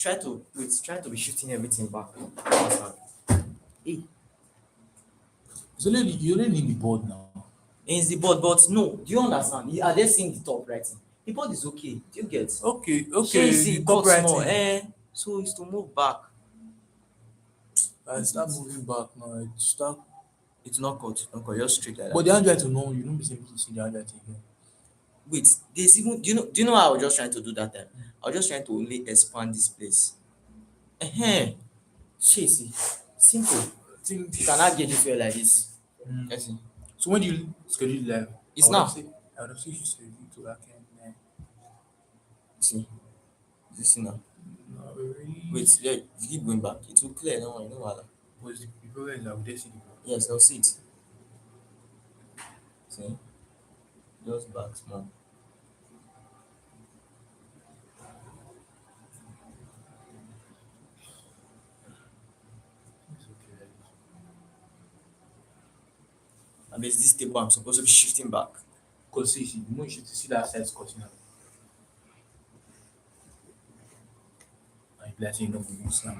try to be shifting everything back. Understand? Hey, You only need the board now. it's the board, but no, do you understand? Are they seeing the top writing? The board is okay. Do you get? Okay, Shey you see the it top cut small, writing. so it's to move back. I start moving back now. I start. It's not cut, just straight like But that. the handwriting, no, you don't be able to see the handwriting again. Wait, there's even do you know what I was just trying to do that time? I was just trying to only expand this place. Shey see, simple. I think. You cannot get it feel like this. Mm. Yes, see. So when do you schedule live? It's now. I would have said you schedule to that kind. See, this thing now. Not really. Wait, yeah, keep going back. It will clear. No, no wahala. But the problem is that we just see the board. Yes, they'll see it. See, just back small. It's okay. Like this. And there's this table I'm supposed to be shifting back. Because see, the more you should see that side cutting out. And if let's say you don't go use now,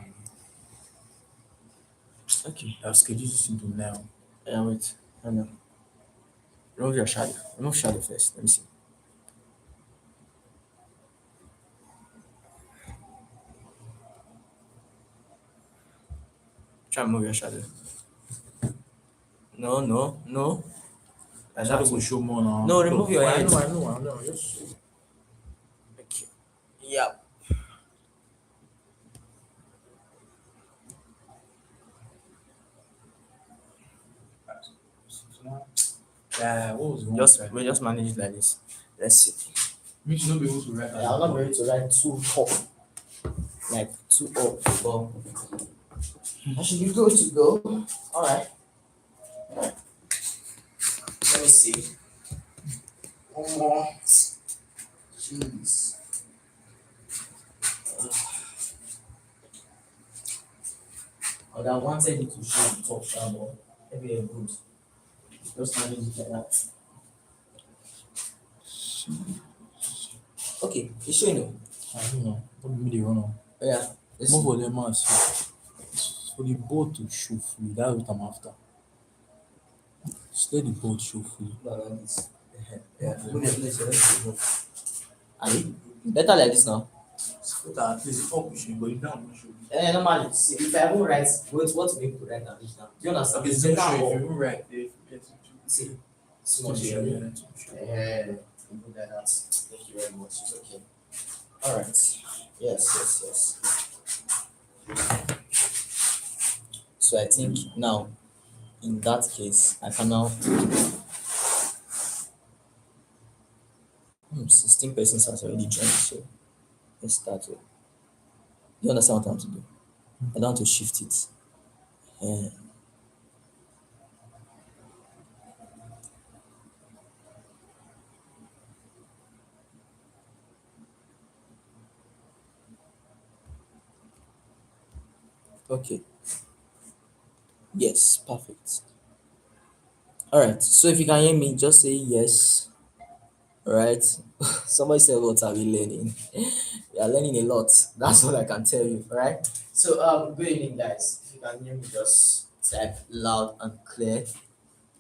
Okay. I'll schedule this into now. Yeah, wait. I know. Remove your shadow. Remove shadow first. Let me see. Try and move your shadow. No, no, no. I shadow will show more now. No, remove your head. I know. Just Okay. Yeah. yeah, what was wrong? We just manage it like this. Let's see. Means you not be able to write. I'll not be able to write too top. Like too up. But I should be good to go. Alright. Let me see. One more. Jeez. I wanted it to show the top down, but maybe a good. Just manage it like that. Okay, it's showing you. I don't know. What do you run on? Yeah. Let's More see. for them as for the board to show fully. That's what I'm after. Just let the board show fully. No, like this. Yeah. Are you? Better like this now. So that at least up pushing, but it down not show. Normally, see, if I won't write, what to make you write down this now? Do you understand? Okay, It's so better show or- if you won't write if See, it's it's not not sure. show. Yeah, you do like that. Thank you very much. It's okay. All right. Yes. So I think now, in that case, I can now. 16 persons has already joined, so let's start it. You understand what I want to do? I don't want to shift it. Okay. Yes, perfect. All right. So if you can hear me, just say yes. All right. Somebody said, "What are we learning?" We are learning a lot. That's all I can tell you. All right. So good evening, guys. If you can hear me, just type loud and clear.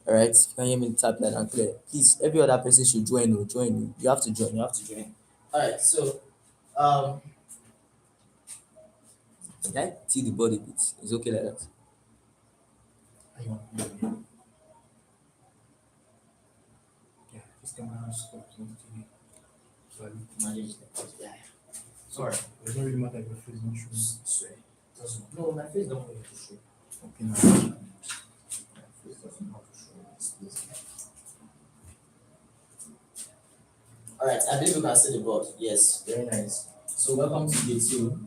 All right. If you can hear me, type loud and clear. Please, every other person should join. Join. You have to join. All right. So can I see the body bit? It's okay like that. Yeah, this camera has stopped on TV. So Manage that. Yeah. Sorry. it doesn't really matter if your face not showing. Swear. No, my face don't want to show. Okay, now. My face doesn't want to show this place. All right, I believe you can see the board. Yes, very nice. So welcome to day 2.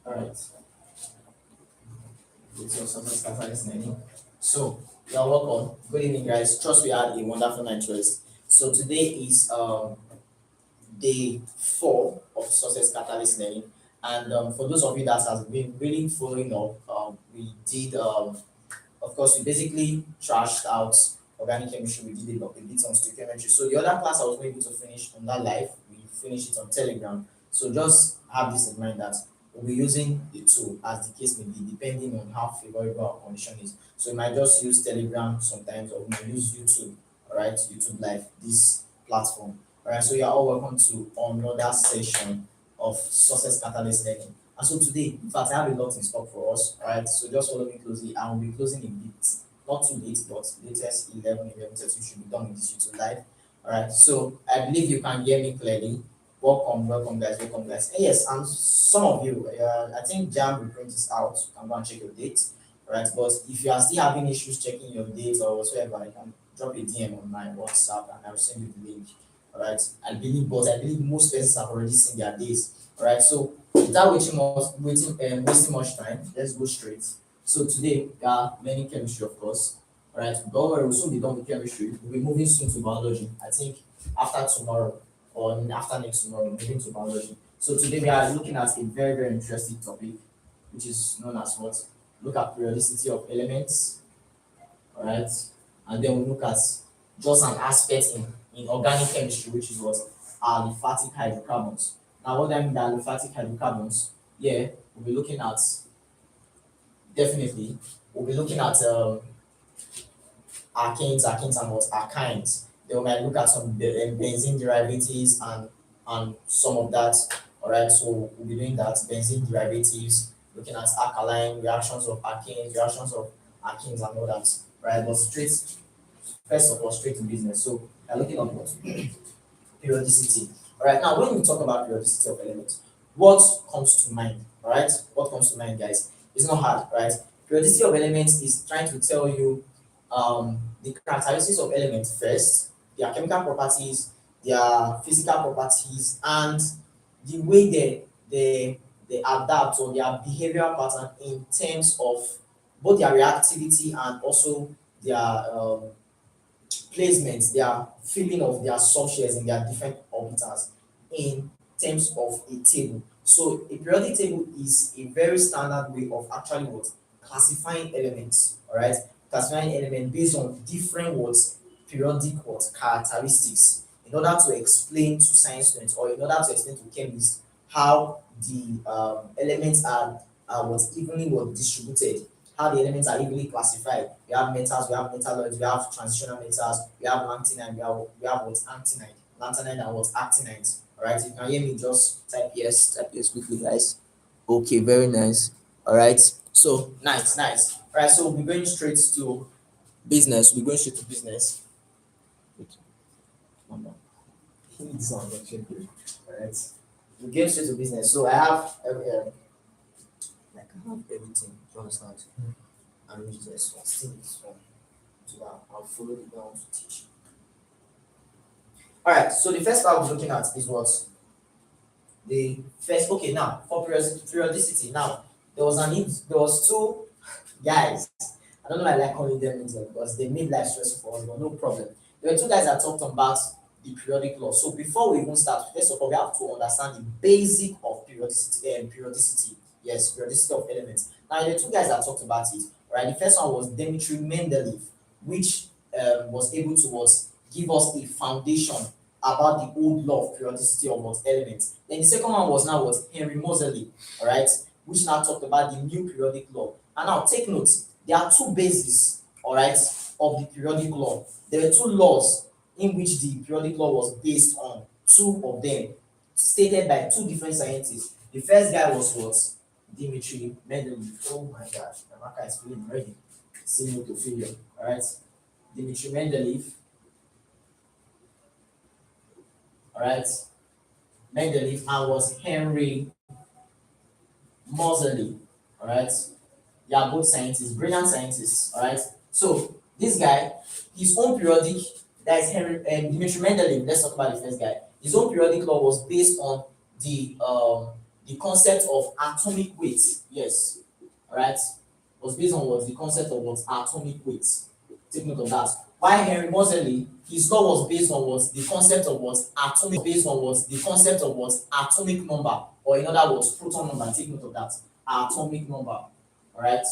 All right. with your success catalyst learning. So you're welcome. Good evening, guys. Trust we had a wonderful night rest. So today is day 4 of success catalyst learning, and for those of you that have been really following up, we did of course, we basically trashed out organic chemistry. We did a bit on stoichiometry. So the other class I was not able to finish on that live, we finished it on Telegram. So just have this in mind that we'll be using the tool as the case may be, depending on how favorable our condition is. So we might just use Telegram sometimes, or we might use YouTube. All right, YouTube Live, this platform. All right, so you're all welcome to another session of success catalyst learning. And so today, in fact, I have a lot in stock for us. All right, so just follow me closely. I will be closing a bit, not too late, but latest 11:30 we should be done with this YouTube live. All right, so I believe you can hear me clearly. Welcome, welcome, guys, welcome, guys. And yes, and some of you, I think Jam reprint is out. You can go and check your dates. All right, but if you are still having issues checking your dates or whatsoever, you can drop a DM on my WhatsApp and I will send you the link. All right, I believe most persons have already seen their dates. All right, so without wasting much time, let's go straight. So today we are learning chemistry, of course. All right, don't worry, we'll soon be done with chemistry. We'll be moving soon to biology. I think after tomorrow or after next tomorrow, moving to biology. So today we are looking at a very, very interesting topic, which is known as what? Look at periodicity of elements. All right, and then we look at just an aspect in organic chemistry, which is what aliphatic hydrocarbons. Now, what do I mean by aliphatic hydrocarbons? Yeah, we'll be looking at definitely we'll be looking at alkanes, and what alkynes. Then we might look at some benzene derivatives and some of that. All right, so we'll be doing that benzene derivatives, looking at alkaline reactions of alkanes, reactions of alkenes, and all that. Right, but first of all, straight to business. So we're looking at what periodicity. All right, now when we talk about periodicity of elements, what comes to mind? All right, what comes to mind, guys? It's not hard, right? Periodicity of elements is trying to tell you the characteristics of elements first, their chemical properties, their physical properties, and the way they adapt or their behavioral pattern in terms of both their reactivity and also their placements, their filling of their subshells in their different orbitals in terms of a table. So a periodic table is a very standard way of actually what classifying elements, all right? Classifying elements based on different words, periodic what characteristics, in order to explain to science students or in order to explain to chemists how the elements are what evenly what distributed, how the elements are evenly classified. We have metals, we have metalloids, we have transitional metals, we have lanthanide, we have what lanthanide and what actinide. All right, if you can hear me, just type yes quickly, guys. Okay, very nice. All right, so nice. All right, so we're going straight to business. We're going straight to business. Wait, one more. This one is actually good. All right, we're going straight to business. So I have like I have everything. Do you understand? And use this one, still this one. So I'll follow it down to teach. All right, so the first part we're looking at is what the first. Okay, now for periodicity. Now there was two guys. I don't know. I like calling them names because they made life stressful for us, but no problem. There were two guys that talked about the periodic law. So before we even start, first of all, we have to understand the basic of periodicity and periodicity. Yes, periodicity of elements. Now the two guys that talked about it. Right, the first one was Dmitry Mendeleev, which was able to give us a foundation about the old law of periodicity of what elements. Then the second one was now Henry Moseley, all right, which now talked about the new periodic law. And now take note, there are two bases, all right, of the periodic law. There were two laws in which the periodic law was based on, two of them stated by two different scientists. The first guy was what? Dmitry Mendeleev. Oh my gosh, the marker is feeling ready. Signal to failure. All right, Dmitry Mendeleev. All right, Mendeleev, and was Henry Moseley. All right, they are both scientists, brilliant scientists. All right, so this guy, his own periodic, that is Henry and Dmitry Mendeleev. Let's talk about the first guy. His own periodic law was based on the concept of atomic weight. Yes, all right, was based on what the concept of what atomic weight. Take note of that. While Henry Moseley, his law was based on what the concept of what atomic based on what the concept of what atomic number, or in other words, proton number. Take note of that. Atomic number. All right,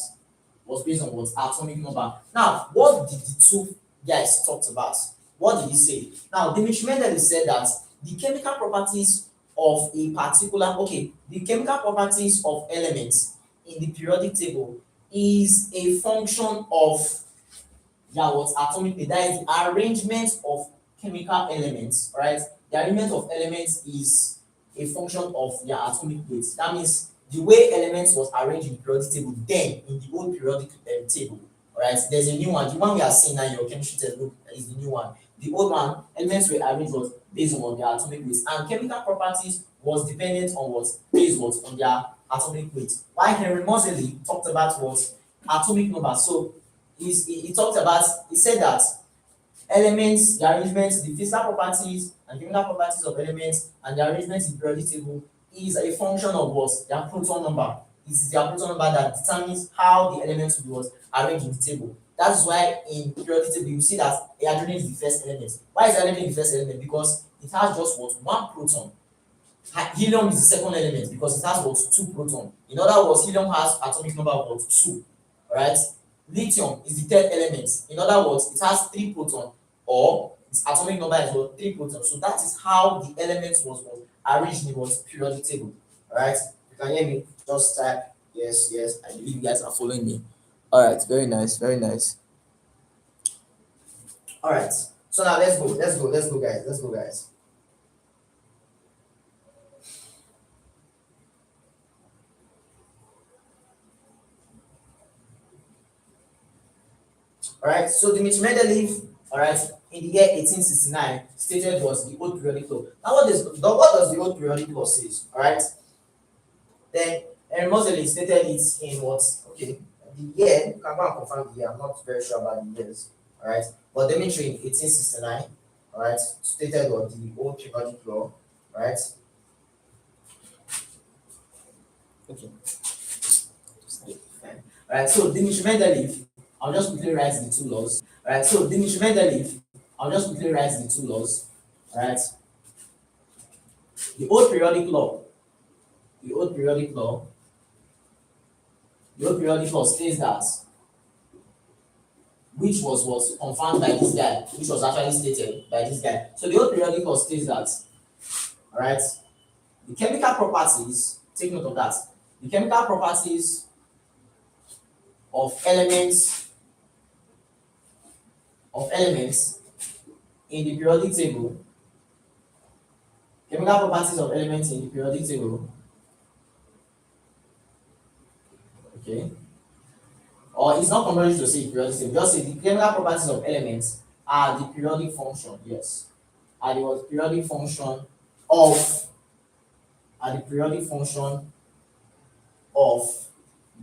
was based on what atomic number. Now, what did the two guys talked about? What did he say? Now, Dimitri Mendeleev said that the chemical properties of a particular the chemical properties of elements in the periodic table is a function of what atomic weight. That is the arrangement of chemical elements, right? The arrangement of elements is a function of their atomic weight. That means the way elements was arranged in the periodic table then in the old periodic table. All right, there's a new one. The one we are seeing now in your chemistry textbook is the new one. The old one, elements were arranged was based on their atomic weight, and chemical properties was dependent on what based what on their atomic weight. While Henry Moseley talked about what atomic number. So he talked about, he said that elements, the arrangements, the physical properties and chemical properties of elements and the arrangements in the periodic table is a function of what? Their proton number. It is their proton number that determines how the elements will be arranged in the table. That is why in periodic table you see that hydrogen is the first element. Why is hydrogen the first element? Because it has just what? One proton. Helium is the second element because it has what? Two proton. In other words, helium has atomic number of what? 2. Alright. Lithium is the third element. In other words, it has 3 proton, or its atomic number is what? 3 protons. So that is how the elements was arranged in what periodic table. Alright. You can hear me? Just type yes, yes. I believe you guys are following me. Alright, very nice, very nice. Alright. So now let's go, guys. Let's go, guys. Alright, so Dimitri Mendeleev, alright, in the year 1869 stated was the old periodic law. Now what does the old periodic law says? Alright, then Moseley stated it in what? Okay, the year, you can go and confirm the year. I'm not very sure about the years. Alright, but Dimitri in 1869, alright, stated what the old periodic law. Alright, okay, fine. Alright, so Dimitri Mendeleev, I'll just quickly write the two laws. Alright, so Dimitri Mendeleev, I'll just quickly write the two laws. Alright, the old periodic law, the old periodic law states that, which was confirmed by this guy, which was actually stated by this guy. So the old periodic law states that, alright, the chemical properties, take note of that, the chemical properties of elements in the periodic table, chemical properties of elements in the periodic table, okay, or it's not compulsory to say periodic table, just say the chemical properties of elements are the periodic function, yes, are the periodic function of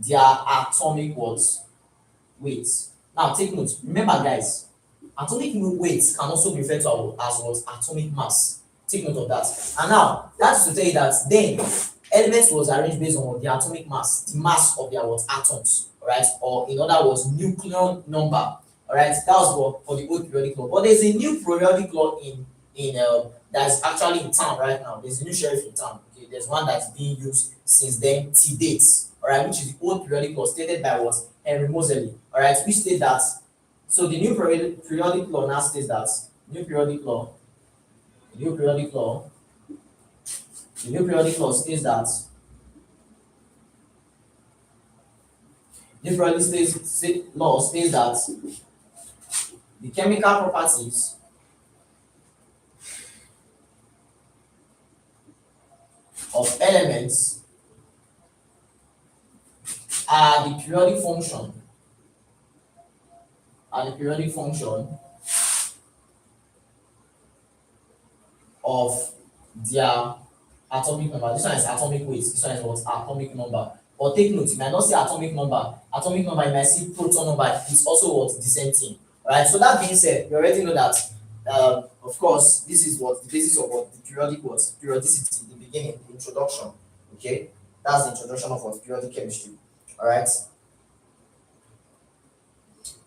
their atomic weight. Now take note, remember guys, atomic weight can also be referred to as what? Atomic mass. Take note of that. And now that's to tell you that then elements was arranged based on the atomic mass, the mass of their atoms, right? Or in other words, nucleon number. All right, that was for the old periodic law. But there's a new periodic law in that's actually in town right now. There's a new sheriff in town. Okay, there's one that's being used since then till date. All right, which is the old periodic law stated by what? Henry Moseley. All right, which state that. So the new periodic law now states that the new periodic law states that law states that the chemical properties of elements are the periodic function of their atomic number. This one is atomic weight. This one is what? Atomic number. But take note, you might not see atomic number. Atomic number, you might see proton number. It's also what? The same thing. Alright, so that being said, we already know that, of course, this is what the basis of what the periodic was. Periodicity, the beginning, the introduction. Okay, that's the introduction of what periodic chemistry. Alright.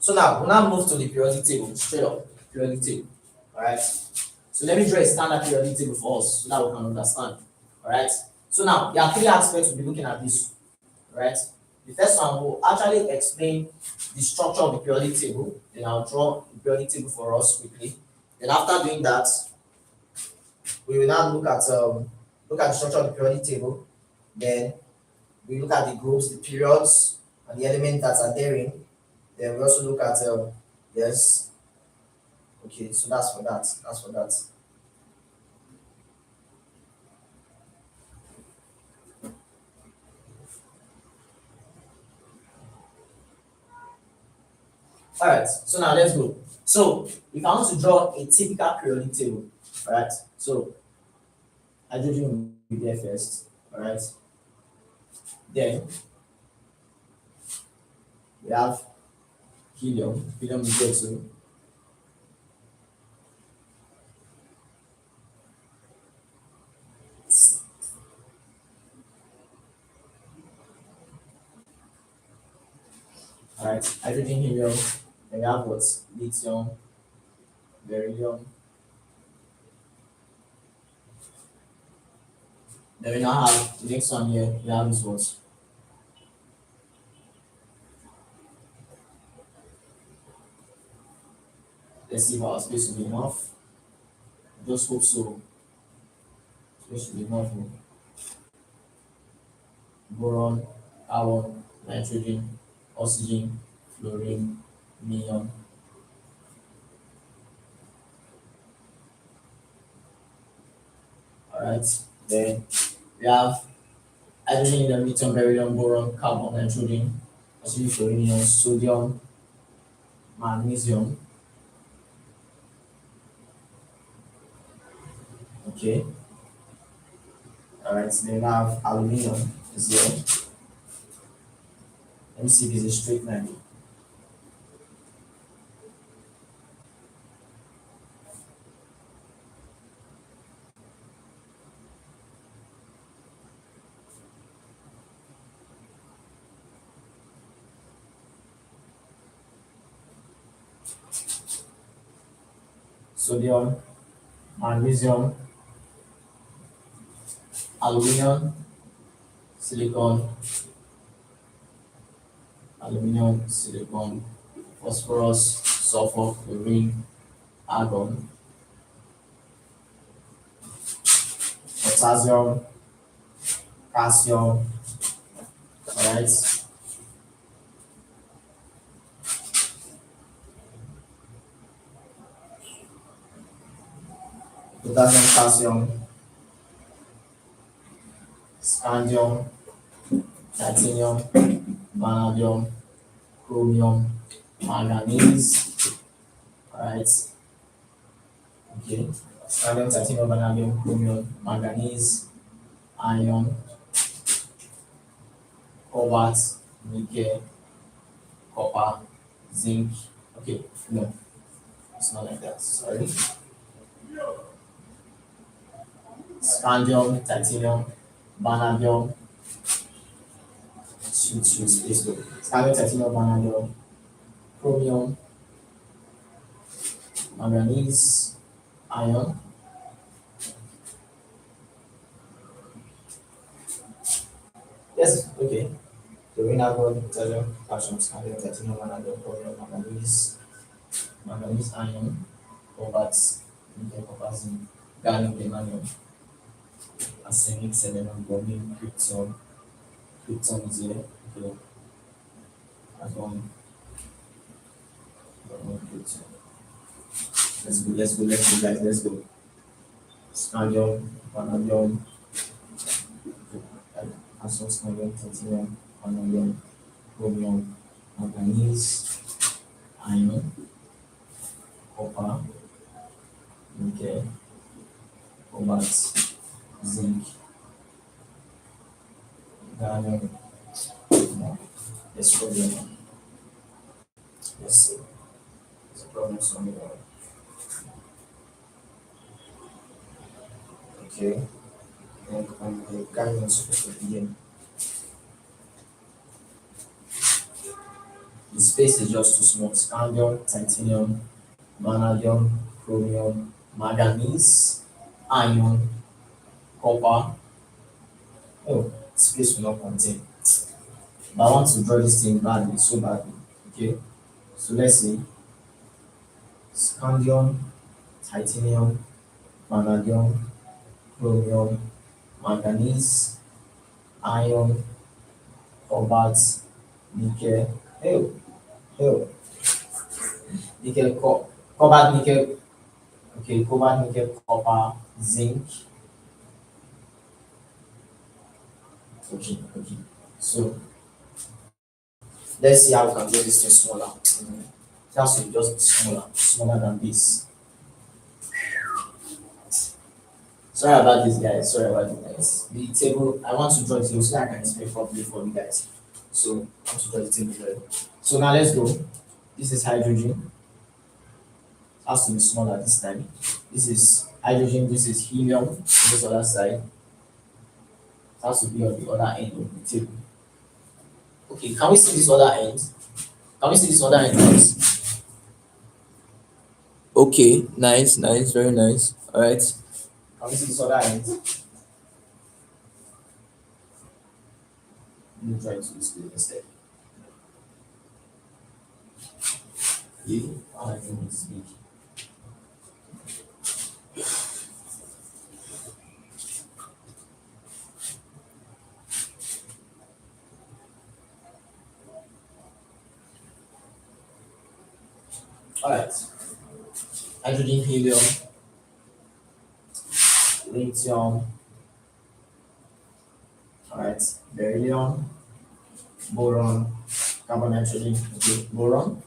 So now we'll now move to the periodic table, straight up periodic table. Alright. So let me draw a standard periodic table for us so that we can understand. Alright. So now there are three aspects we'll be looking at this. Right? The first one will actually explain the structure of the periodic table. Then I'll draw the periodic table for us quickly. Then after doing that, we will now look at the structure of the periodic table. Then we look at the groups, the periods, and the elements that are therein. Then we also look at yes. Okay, so that's for that. That's for that. All right. So now let's go. So if I want to draw a typical periodic table, all right. So hydrogen will be there first. All right. Then we have helium. Helium is there too. All right. Hydrogen, helium. Then we have what? Lithium, beryllium. Then we now have the next one here. We have this what? Let's see if our space will be enough. Just hope so. Space should be enough. Boron, carbon, nitrogen, oxygen, fluorine, neon. Alright, then we have hydrogen, helium, lithium, beryllium, boron, carbon, nitrogen, oxygen, fluorine, neon, sodium, magnesium. Okay, alright, then we have aluminum is here. Let me see if it's a straight line. Sodium, magnesium, aluminum, silicon, aluminum, silicon, phosphorus, sulfur, chlorine, argon, potassium, calcium, alright, potassium, calcium, scandium, titanium, vanadium, chromium, manganese, alright, okay, scandium, titanium, vanadium, chromium, manganese, iron, cobalt, nickel, copper, zinc. Okay, no, it's not like that. Sorry. Scandium, titanium, vanadium, shoot, space go. Scandium, titanium, vanadium, chromium, manganese, iron. Yes, okay. So we now go potassium, calcium, scandium, titanium, vanadium, chromium, manganese, iron, cobalt, nickel, copper, zinc, gallium, germanium, arsenic, selenium, bromine, krypton. Krypton is here. Okay, that's one krypton. Let's go, guys, let's go. Scandium, vanadium, calcium, scandium, titanium, vanadium, chromium, manganese, iron, copper, nickel, cobalt, zinc, gallium. No, let's go there. Let's see. There's a problem somewhere. Okay. And the gallium is supposed to be here. The space is just too small. Scandium, titanium, vanadium, chromium, manganese, iron, copper. Oh, space will not contain. But I want to draw this thing badly, so badly. Okay, so let's see. Scandium, titanium, vanadium, chromium, manganese, iron, cobalt, nickel. Oh, oh, nickel, cobalt, nickel. Okay, cobalt, nickel, copper, zinc. Okay, okay. So let's see how we can get this thing smaller. It has to be just smaller, smaller than this. Sorry about this, guys. Sorry about this, guys. The table, I want to draw the table so that I can explain properly for you guys. So I want to draw the table here. So now let's go. This is hydrogen. It has to be smaller this time. This is hydrogen. This is helium on this other side. It has to be on the other end of the table. Okay, can we see this other end? Can we see this other end, please? Okay, nice, nice, very nice. All right. Can we see this other end? Let me try to display instead. Yeah, I think it's big. All right. Hydrogen, helium, lithium. All right. Beryllium, boron, carbon, nitrogen. Okay, boron.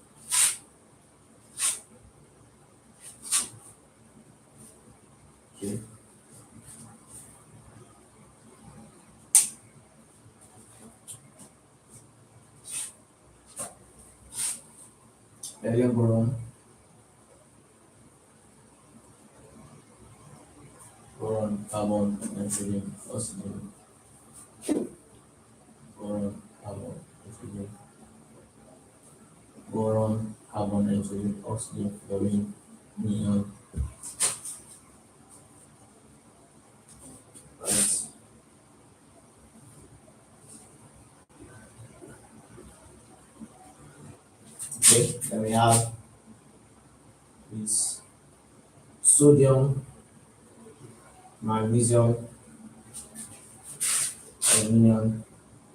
Okay. Beryllium, boron, boron, carbon, nitrogen, oxygen, boron, carbon, nitrogen, boron, carbon, nitrogen, oxygen, fluorine, neon. Right. Okay. Then we have this sodium, magnesium, aluminum,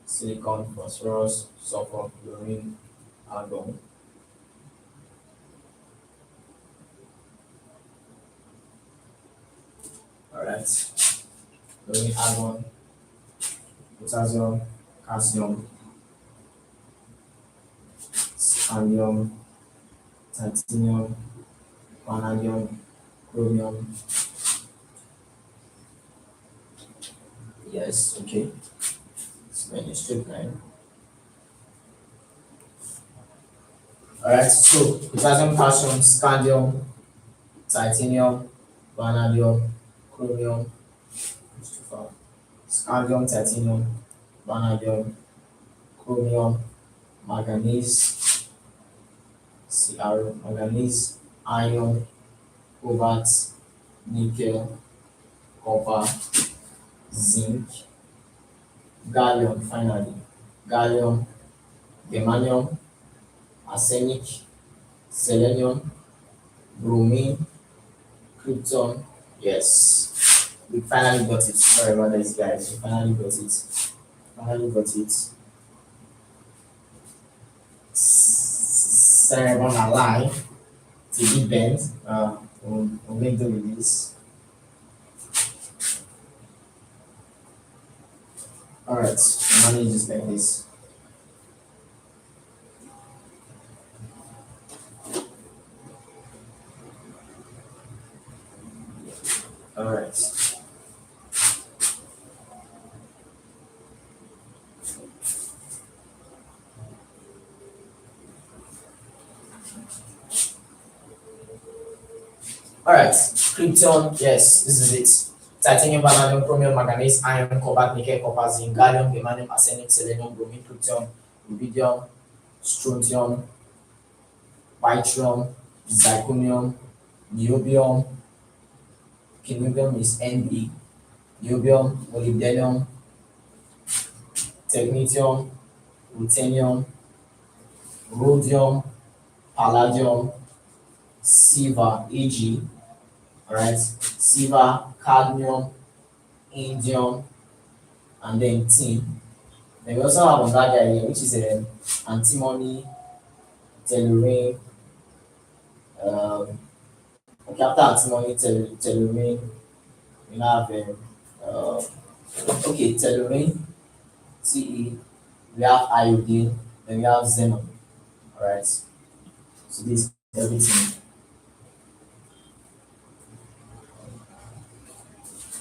silicon, phosphorus, sulfur, chlorine, argon. All right. Chlorine, argon, potassium, calcium, scandium, titanium, vanadium, chromium. Yes, okay. It's many straight line. All right. So potassium, calcium, scandium, titanium, vanadium, chromium. It's too far. Scandium, titanium, vanadium, chromium, manganese, manganese, iron, cobalt, nickel, copper, zinc, gallium, finally, gallium, germanium, arsenic, selenium, bromine, krypton. Yes, we finally got it. Sorry about this, guys. We finally got it. Finally got it. Sorry about my lie. TV bend. We'll make do with this. Alright, manage this like this. Alright. Alright, krypton, yes, this is it. Titanium, vanadium, chromium, manganese, iron, cobalt, nickel, copper, zinc, gallium, germanium, arsenic, selenium, bromine, krypton, rubidium, strontium, yttrium, zirconium, niobium, niobium is Ne, niobium, molybdenum, technetium, ruthenium, rhodium, palladium, silver, Ag, alright, silver, cadmium, indium, and then tin. Then we also have another guy here, which is antimony, tellurine, okay, after antimony, tellurine, we have okay, tellurine, Te, we have iodine, then we have xenon, alright. So this is everything.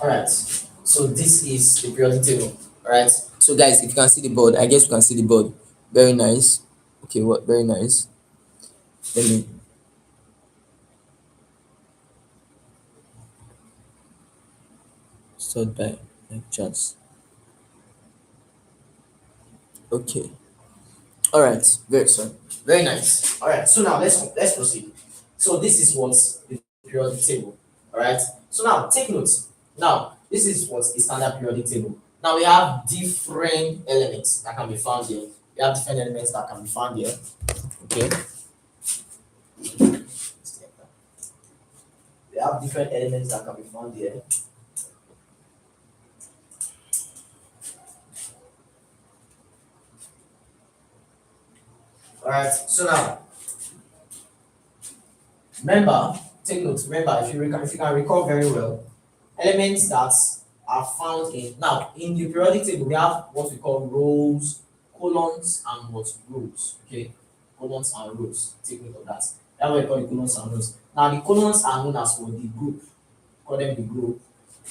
Alright, so this is the periodic table. Alright, so guys, if you can see the board, I guess you can see the board. Very nice. Okay, what? Very nice. Let me start by like chance. Okay. All right. Very sorry. Very nice. All right. So now let's proceed. So this is what's the periodic table. All right. So now take notes. Now this is what's a standard periodic table. Now we have different elements that can be found here. We have different elements that can be found here. Okay. We have different elements that can be found here. All right. So now remember, take notes. Remember, if you can recall very well, elements that are found in now in the periodic table we have what we call rows, columns, and what rows. Okay, columns and rows. Take note of that. That's what we call the columns and rows. Now the columns are known as for the group. Call them the group.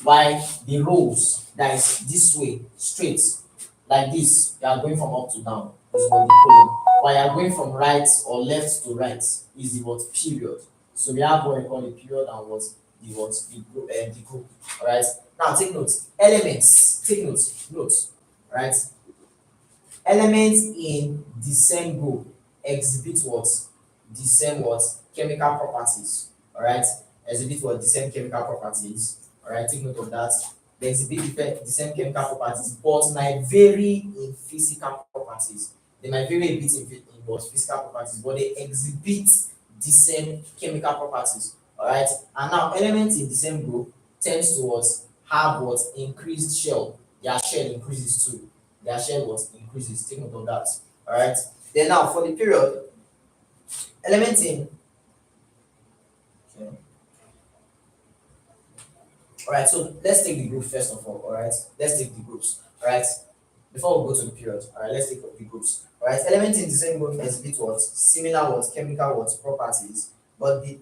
While the rows that is this way straight like this, you are going from up to down. Is what the column. While you are going from right or left to right is the what period. So we have what we call the period and what the group. All right. Now take notes. Elements. Take notes. Notes. Right. Elements in the same group exhibit what? The same what? Chemical properties. All right. Exhibit what? The same chemical properties. All right. Take note of that. They exhibit the same chemical properties, but might vary in physical properties. They might vary a bit in what physical properties, but they exhibit the same chemical properties. All right. And now elements in the same group tends to what have what increased shell. Their shell increases too. Their shell what increases. Take note of that. All right. Then now for the period, elements in okay. All right. So let's take the group first of all. All right. Let's take the groups. All right. Before we go to the period, all right, let's take the groups. All right, elements in the same group exhibit what similar what chemical what properties, but they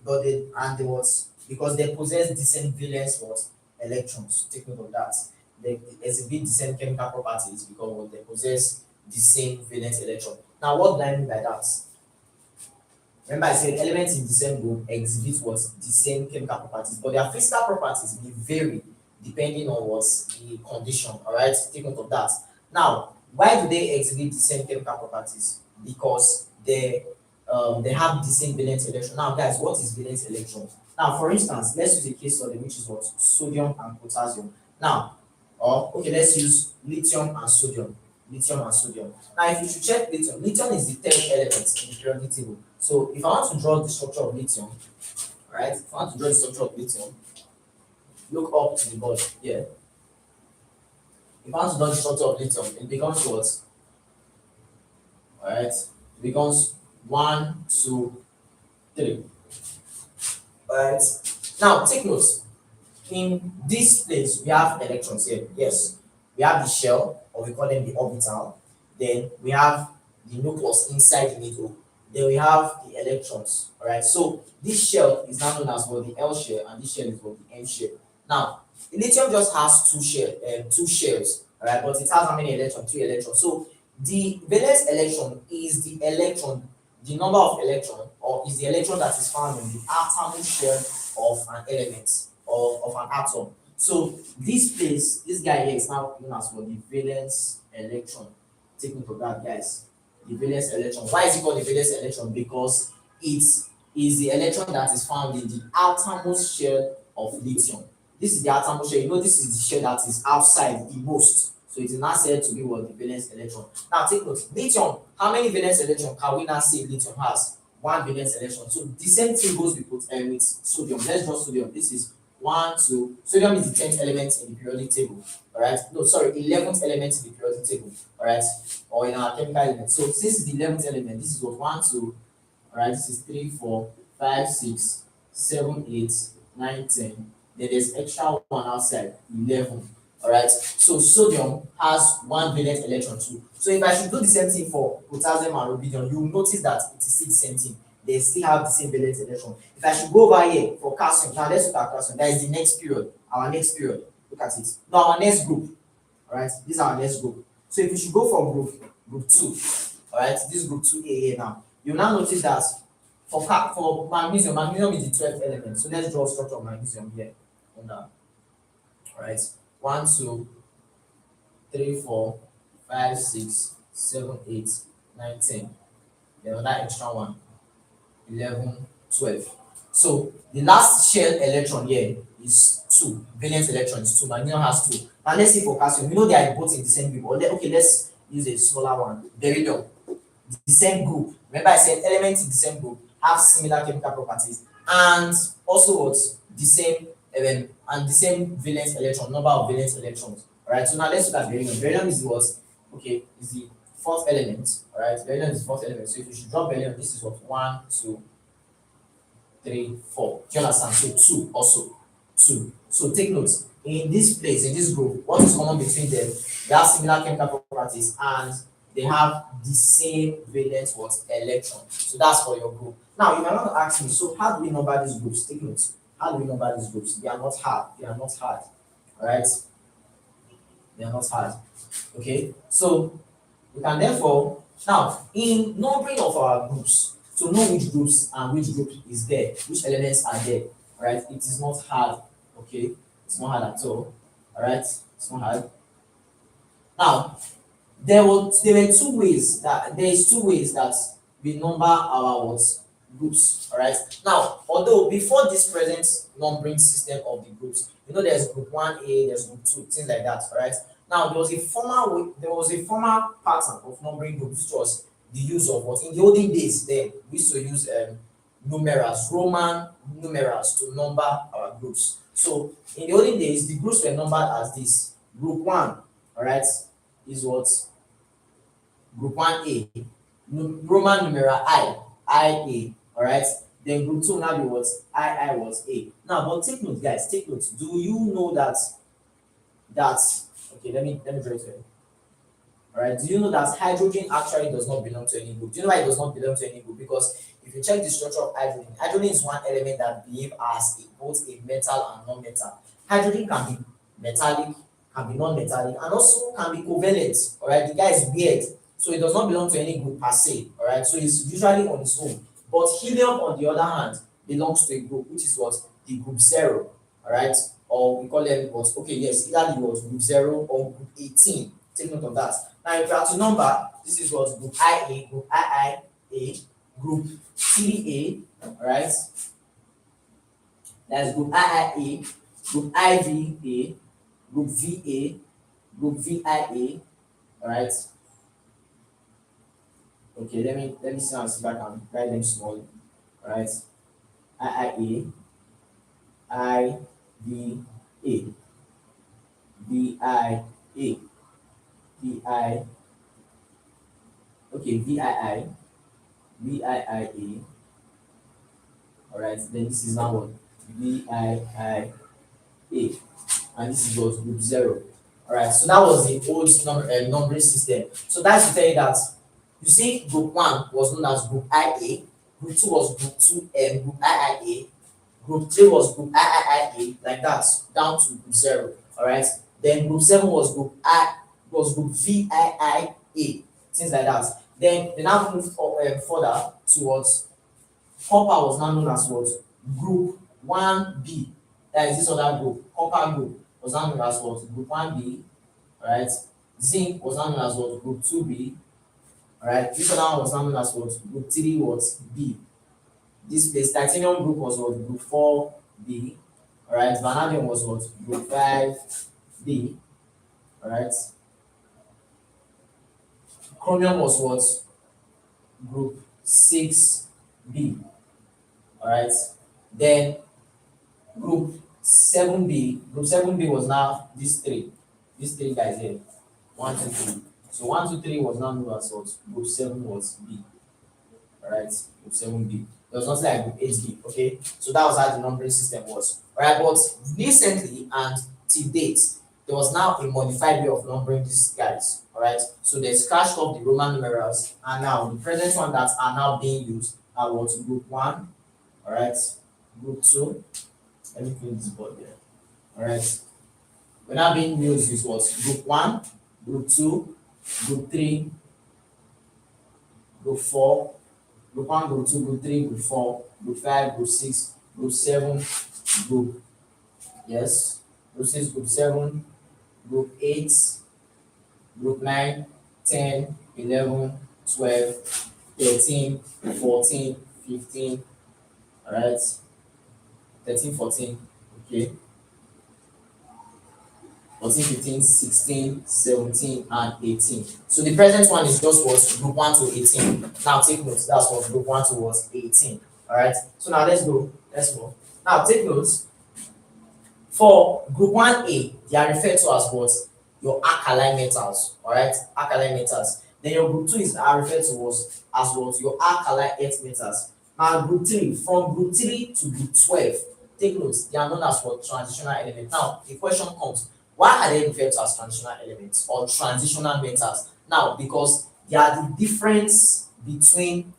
what because they possess the same valence what electrons. Take note of that. They exhibit the same chemical properties because what they possess the same valence electron. Now, what do I mean by that? Remember, I said elements in the same group exhibit what the same chemical properties, but their physical properties may vary depending on what the condition. All right, take note of that. Now, why do they exhibit the same chemical properties? Because they have the same valence electron. Now, guys, what is valence electron? Now, for instance, let's use a case study which is what sodium and potassium. Now, or okay, let's use lithium and sodium. Lithium and sodium. Now, if you should check lithium, lithium is the third element in the periodic table. So, if I want to draw the structure of lithium, right? If I want to draw the structure of lithium, look up to the board here. If I want to draw the structure of lithium, it becomes what? Alright, it becomes 1, 2, 3. Alright. Now take notes. In this place, we have electrons here. Yes. We have the shell, or we call them the orbital. Then we have the nucleus inside the needle. Then we have the electrons. Alright. So this shell is now known as what the L shell, and this shell is what the N shell. Now, lithium just has two shells, alright, but it has how many electrons? Two electrons. So the valence electron is the electron, the number of electron, or is the electron that is found in the atomic shell of an element or of an atom. So this guy here is now known as what the valence electron. Take note of that, guys. the valence electron. Why is it called the valence electron? Because it is the electron that is found in the outermost shell of lithium. This is the outermost shell. You know, this is the shell that is outside the most. So it is not said to be what the valence electron. Now take note, lithium, how many valence electron can we now say lithium has? One valence electron. So the same thing goes with sodium. Let's draw sodium. This is 1, 2. Sodium is the 10th element in the periodic table. All right. No, sorry, 11th element in the periodic table. All right. Or in our chemical element. So this is the 11th element. This is what 1, 2. All right. This is 3, 4, 5, 6, 7, 8, 9, 10. Then there's extra one outside, 11. All right. So sodium has one valence electron too. So if I should do the same thing for potassium and rubidium, you will notice that it is still the same thing. They still have the same valence electron. If I should go over here for calcium, now let's look at calcium. That is the next period. Our next period. Look at it. Now our next group. All right. This is our next group. So if you should go for group 2, all right, this group 2A here now, you'll now notice that for magnesium, magnesium is the 12th element. So let's draw a structure of magnesium here on that. All right, 1, 2, 3, 4, 5, 6, 7, 8, 9, 10. Then another extra one, 11, 12. So the last shell electron here is 2. Valence electron is 2. Magnesium has 2. Now let's see for calcium. We know they are both in the same group. Okay, let's use a smaller one. Beryllium, the same group. Remember I said elements in the same group have similar chemical properties and also what the same and the same valence electron, number of valence electrons. All right. So now let's look at beryllium. Beryllium is what? Okay, is the fourth element. All right. Beryllium is the fourth element. So if you should drop beryllium, this is what 1, 2, 3, 4. Do you understand? So 2 also 2. So take notes. In this place, in this group, what is common between them? They have similar chemical properties and they have the same valence what electron. So that's for your group. Now you might want to ask me, so how do we number these groups? Take notes. How do we number these groups? They are not hard. They are not hard. All right. They are not hard. Okay. So we can therefore now in numbering of our groups to know which groups and which group is there, which elements are there. All right. It is not hard. Okay. It's not hard at all. All right. It's not hard. Now there is two ways that we number our what groups. All right. Now, although before this present numbering system of the groups, you know there's group 1A, there's group 2, things like that. All right. Now there was a former pattern of numbering groups, which was the use of what in the olden days then we used to use numerals, Roman numerals to number our groups. So in the olden days, the groups were numbered as this. Group 1, all right, is what group 1A, Roman numeral IA, all right. Then group 2 now be what II was A. Now, but take note, guys, take note. Do you know that okay? Let me draw it here. All right. Do you know that hydrogen actually does not belong to any group? Do you know why it does not belong to any group? Because if you check the structure of hydrogen, hydrogen is one element that behave as both a metal and non-metal. Hydrogen can be metallic, can be non-metallic, and also can be covalent. All right. The guy is weird, so it does not belong to any group per se. All right. So it's usually on its own. But helium, on the other hand, belongs to a group, which is what the group 0. All right. Or we call them what? Okay, yes, either the was group 0 or group 18. Take note of that. Now, if you have to number, this is what group IA, group IIA, group CA, all right? That's group IIA, group IVA, group VA, group VIA, all right? Okay, let me see how if I can write them small, all right? IIA, IVA, VIA, VI, okay, VII, VIIA. All right, then this is now what VIIA, and this is what group 0. All right, so that was the old numbering system. So that's to tell you that you see, group 1 was known as group IA, group 2 was group 2M, group IIA, group 3 was group IIIA, like that, down to group 0. All right, then group 7 was group VIIA, things like that. Then they now moved further towards copper was now known as what group 1B. That is this other group. Copper group was now known as what group 1B. All right. Zinc was now known as what group 2B. All All right, this other one was now known as what? Group 3 was B. This place, titanium group was what? Group 4B. All right, vanadium was what? Group 5B. All right, chromium was what? Group 6B. All right, then group 7B was now these three guys here, 1, 2, 3. So 1, 2, 3 was now known as what? Group 7 was B. All right, group 7B. There was nothing like group 8B. Okay, so that was how the numbering system was. All right, but recently and till date, there was now a modified way of numbering these guys. All right, so they scratched off the Roman numerals, and now the present one that are now being used are what? Group 1. All right, group 2. Let me clean this board there. All right, we're now being used is what? Group 1, group 2, group 3, group 4, group 1, group 2, group 3, group 4, group 5, group 6, group 7, group, yes, group 6, group 7, group 8, group 9, 10, 11, 12, 13, 14, 15, all right, 13, 14, okay, 14, 15, 16, 17, and 18. So the present one is just what? Group 1 to 18. Now take notes. That's what group 1 to was 18. All right. So now let's go. Let's move. Now take notes. For group 1A, they are referred to as what? Your alkaline metals. All right. Alkaline metals. Then your group 2 is are referred to as what? Your alkaline earth metals. Now group 3, from group 3 to group 12, take notes. They are known as what? Transitional elements. Now the question comes, why are they referred to as transitional elements or transitional metals? Now, because they are the difference between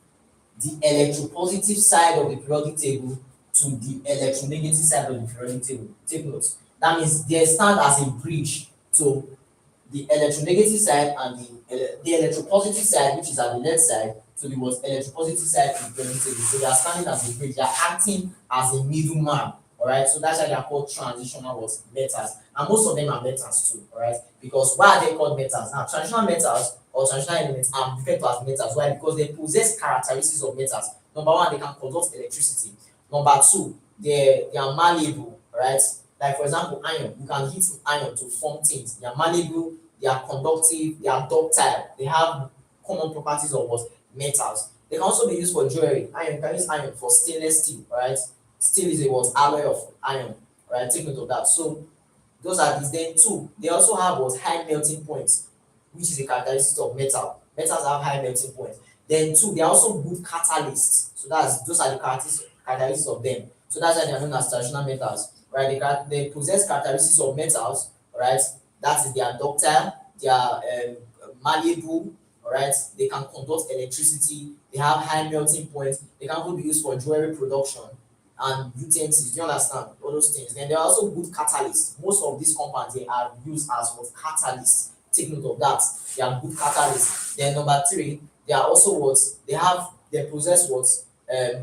the electropositive side of the periodic table to the electronegative side of the periodic table. Take note. That means they stand as a bridge to the electronegative side and the electropositive side, which is at the left side, to the what? Electropositive side of the periodic table. So they are standing as a bridge. They are acting as a middleman. All right, so that's why they are called transitional what? Metals, and most of them are metals too. All right, because why are they called metals? Now, transitional metals or transitional elements are referred to as metals. Why? Because they possess characteristics of metals. Number one, they can conduct electricity. Number two, they are malleable. All right, like for example, iron. You can heat iron to form things. They are malleable. They are conductive. They are ductile. They have common properties of what? Metals. They can also be used for jewelry. Iron, you can use iron for stainless steel. All right. Steel is a what? Alloy of iron. Right? Take note of that. So those are these. Then two, they also have what? High melting points, which is a characteristic of metal. Metals have high melting points. Then two, they are also good catalysts. So those are the characteristics of them. So that's why they are known as traditional metals. Right? They possess characteristics of metals. Right? That is, they are ductile, they are malleable. All right, they can conduct electricity. They have high melting points. They can also be used for jewelry production and utensils. Do you understand all those things? Then there are also good catalysts. Most of these compounds they are used as what? Catalysts. Take note of that. They are good catalysts. Then number three, they are also what? They possess what?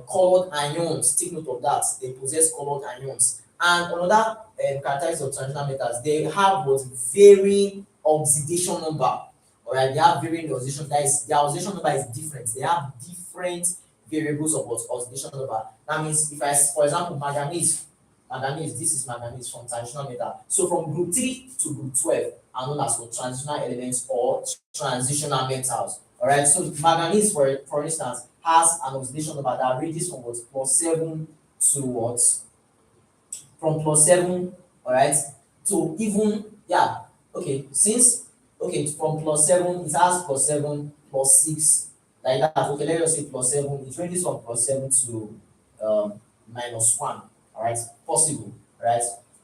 Colored ions. Take note of that. They possess colored ions. And another characteristic of transitional metals, they have what? Varying oxidation number. All right, they have varying oxidation. That is, their oxidation number is different. They have different variables of what? Oxidation number. That means if for example, manganese, this is manganese from transitional metal. So from group 3 to group 12 are known as what? Transitional elements or transitional metals. All right, so manganese, for instance, has an oxidation number that ranges from what? +7 to what? From +7, all right, to even, yeah, okay, since, okay, from +7 it has +7, +6, like that. Okay, let us say +7, it ranges from +7 to -1. All right, possible, right?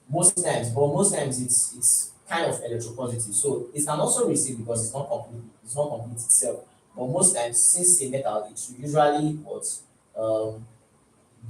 Most times it's kind of electropositive, so it can also receive because it's not complete itself. But most times, since a metal, it's usually what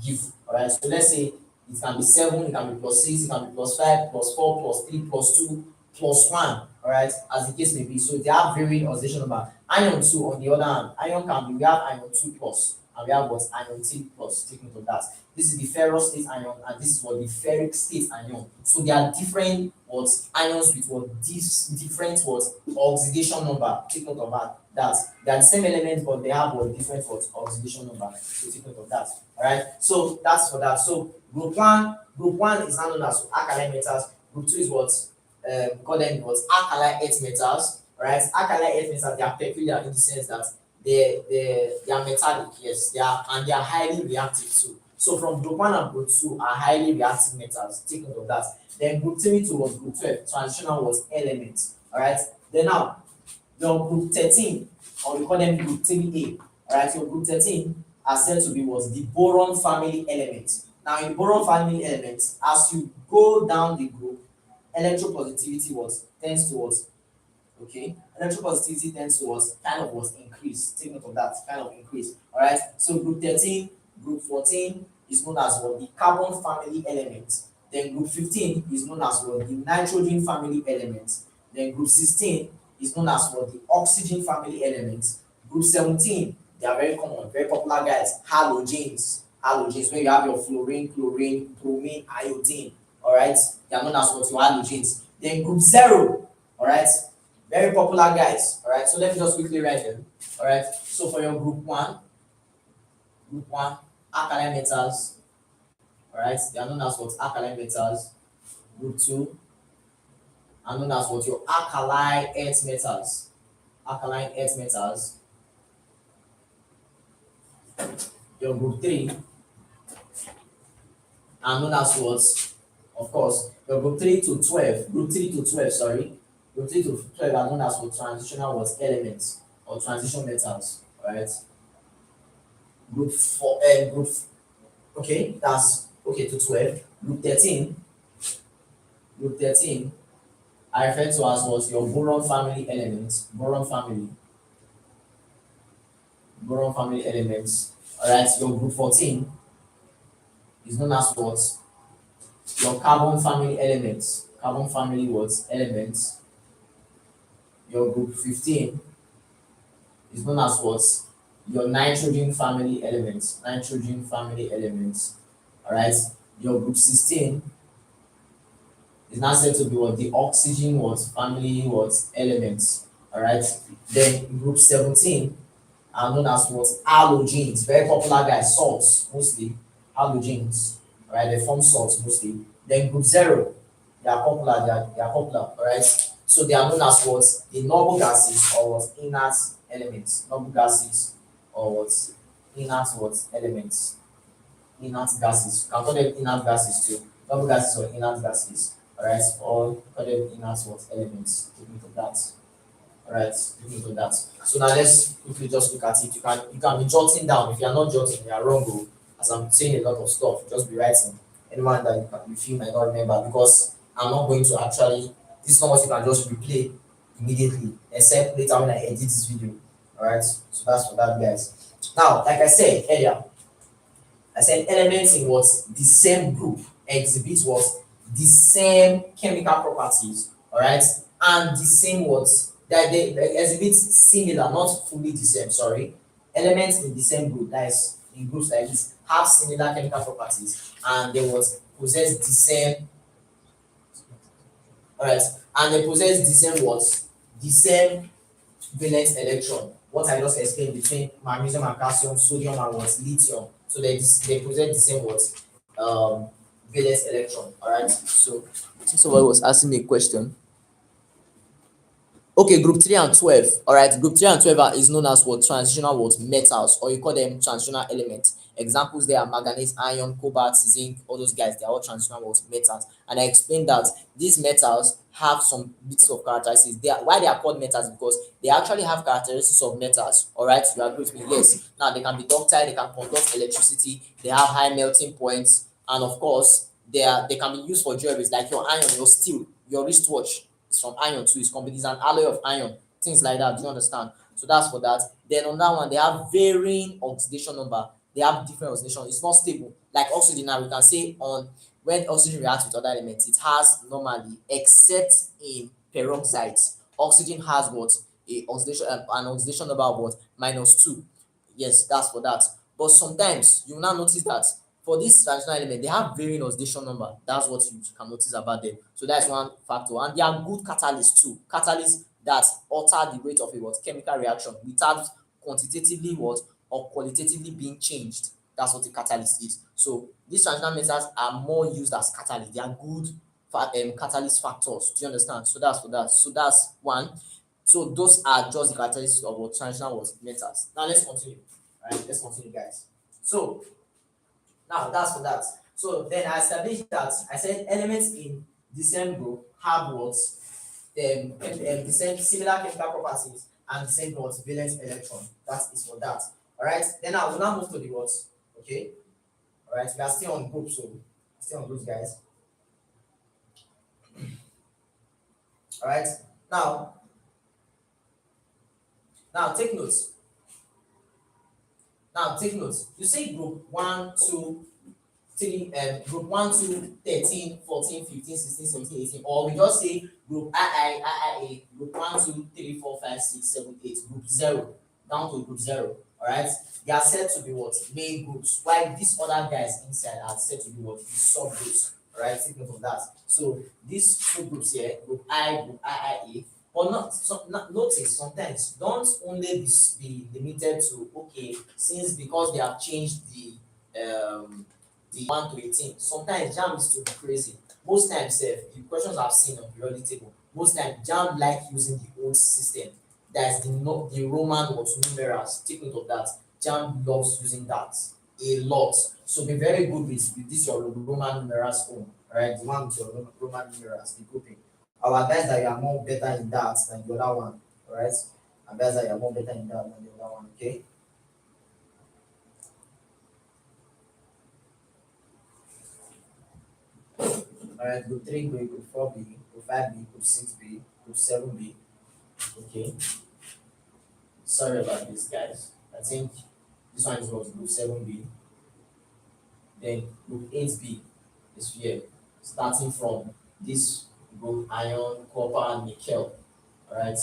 give. All right, so let's say it can be 7, it can be +6, it can be +5, +4, +3, +2, +1. All right, as the case may be. So they have varying oxidation number. Iron 2, on the other hand, iron can be, we have iron 2 plus and we have what? Iron 3 plus. Take note of that. This is the ferrous state ion and this is what? The ferric state ion. So they are different what? Ions with what? Different what? Oxidation number. Take note of that. that they are the same element, but they have what different what oxidation number. So take note of that. All right. So that's for that. So group one is now known as alkaline metals. Group two is what we call them what alkali earth metals. All right. Alkali earth metals, they are peculiar in the sense that they are metallic. Yes, they are highly reactive too. So from group one and group two are highly reactive metals. Take note of that. Then group three to was group 12, transitional was elements. All right. Then now your group 13, or we call them group 3A. All right. Your group 13 are said to be was the boron family element. Now in boron family elements, as you go down the group, electropositivity was tends towards okay, electropositivity tends towards kind of was increase. Take note of that, kind of increase. All right. So group 13, group 14 is known as what the carbon family element. Then group 15 is known as what the nitrogen family element. Then group 16 is known as what the oxygen family element. Group 17, they are very common, very popular guys, halogens. Halogens, when you have your fluorine, chlorine, bromine, iodine. All right, they are known as what your halogens. Then group 0, all right, very popular guys. All right, so let me just quickly write them. All right, so for your group one, alkaline metals. All right, they are known as what alkaline metals. Group two are known as what your alkali earth metals. Alkaline earth metals. Your group three are known as what? Of course, your group 3 to 12, group 3 to 12, sorry, group 3 to 12 are known as what transitional what elements or transition metals. All right, group 4 and group okay, that's okay to 12. Group 13 I refer to as was your boron family elements, boron family elements. All right, your group 14 is known as what? Your carbon family elements, carbon family what? Elements. Your group 15 is known as what? Your nitrogen family elements, nitrogen family elements. All right, your group 16 is now said to be what the oxygen what family what elements. All right, then group 17 are known as what halogens, very popular guys, salts mostly, halogens. All right, they form salts mostly. Then group 0, they are popular. All right, so they are known as what the noble gases or what inert elements, noble gases or what inert what elements, inert gases. You can call them inert gases too. Noble gases or inert gases. All right, or call them inert what elements. Take note of that. All right, take note of that. So now let's quickly just look at it. You can be jotting down. If you are not jotting, you are wrong. Oh. As I'm saying a lot of stuff, just be writing. Anyone that you feel might not remember, because I'm not going to actually. This is not what you can just replay immediately, except later when I edit this video. All right, so that's for that, guys. Now, like I said earlier, I said elements in what the same group exhibit what the same chemical properties, all right, and the same what that they exhibit similar, not fully the same. Sorry, elements in the same group, that is in groups like this, have similar chemical properties, and they what possess the same, all right, and they possess the same what the same valence electron. What I just explained between magnesium and calcium, sodium and what lithium. So they present the same what valence electron. All right. So somebody was asking me a question. Okay, group 3 and 12. All right, group 3 and 12 is known as what transitional what metals, or you call them transitional elements. Examples there are manganese, iron, cobalt, zinc, all those guys, they are all transitional what metals. And I explained that these metals have some bits of characteristics. Why they are called metals, because they actually have characteristics of metals. All right, you agree with me? Yes. Now they can be ductile, they can conduct electricity, they have high melting points, and of course they can be used for jewelry, like your iron, your steel, your wristwatch. It's from iron too. It's complete. It's an alloy of iron. Things like that. Do you understand? So that's for that. Then on that one, they have varying oxidation number. They have different oxidation. It's not stable. Like oxygen now, we can say on when oxygen reacts with other elements, it has normally, except in peroxides. Oxygen has what a oxidation an oxidation number of what -2. Yes, that's for that. But sometimes you will now notice that for this transitional element, they have varying oxidation number. That's what you can notice about them. So that's one factor. And they are good catalysts too. Catalysts that alter the rate of a what chemical reaction without quantitatively what or qualitatively being changed. That's what a catalyst is. So these transitional metals are more used as catalysts. They are good catalyst factors. Do you understand? So that's for that. So that's one. So those are just the characteristics of what transitional was metals. Now let's continue. All right, let's continue, guys. So now that's for that. So then I established that I said elements in the same group have what the same similar chemical properties and the same what valence electron. That is for that. All right. Then I will now move to the what. Okay. All right. We are still on groups, so still on groups, guys. All right. Now, now take notes. Now take notes. You say group 1, 2, 3, group 1, 2, 13, 14, 15, 16, 17, 18, or we just say group II, group 1, 2, 3, 4, 5, 6, 7, 8, group 0, down to group 0. Alright, they are said to be what? Main groups, while these other guys inside are said to be what? The subgroups. Alright, take note of that. So these two groups here, group IIA, but not notice sometimes don't only be limited to okay, since because they have changed the 1 to 18. Sometimes jam is too crazy. Most times, the questions I've seen on periodic table, most times jam like using the old system. That's the Roman or numerals. Take note of that. Jam loves using that a lot. So be very good with this your Roman numerals home. Alright, the one with your Roman numerals, the grouping. I will advise that you are more better in that than the other one. Alright. Advise that you are more better in that than the other one. Okay. Alright, group 3 B, group 4 B, group 5 B, group 6 B, group 7 B. Okay. Sorry about this, guys. I think this one is what group 7 B. Then group 8 B is here. Starting from this group iron, copper, and nickel. Alright.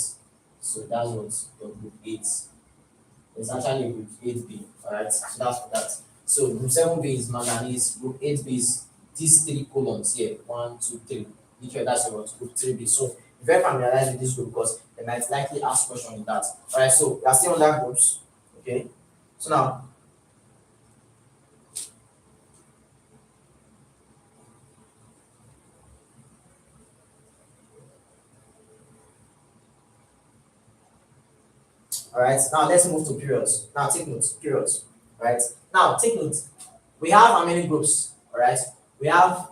So that's what your group 8. It's actually group 8 B. Alright. So that's for that. So group 7 B is manganese, group 8 B is these three columns here. 1, 2, 3. Nickel, that's your group 3B. So be very familiarized with this group because they might likely ask question in that. Alright, so we are still under groups. Okay. So now all right, now let's move to periods. Now take notes, periods. All right. Now take notes. We have how many groups? All right. We have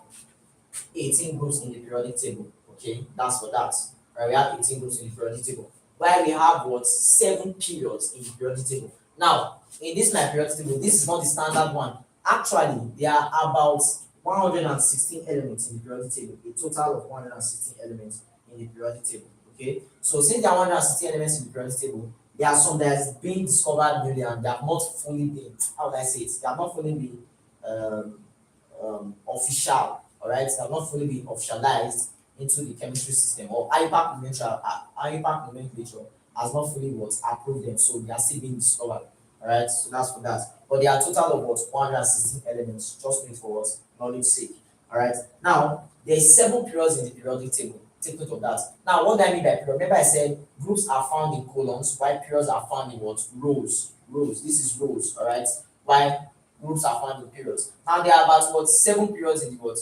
18 groups in the periodic table. Okay, that's for that. Right, we have 18 groups in the periodic table. While we have what 7 periods in the periodic table. Now, in this my periodic table, this is not the standard one. Actually, there are about 116 elements in the periodic table, a total of 116 elements in the periodic table. Okay, so since there are 116 elements in the periodic table, there are some that has been discovered newly and they have not fully been, how would I say it? They have not fully been um, official, all right, they have not fully been officialized into the chemistry system, or IUPAC nomenclature has not fully what approved them, so they are still being discovered. All right, so that's for that. But there are a total of what 116 elements, just need for what knowledge sake. All right, now there is 7 periods in the periodic table. Take note of that. Now, what do I mean by period? Remember, I said groups are found in columns, while periods are found in what rows. Rows. This is rows. All right, while groups are found in periods. Now there are about what 7 periods in the what?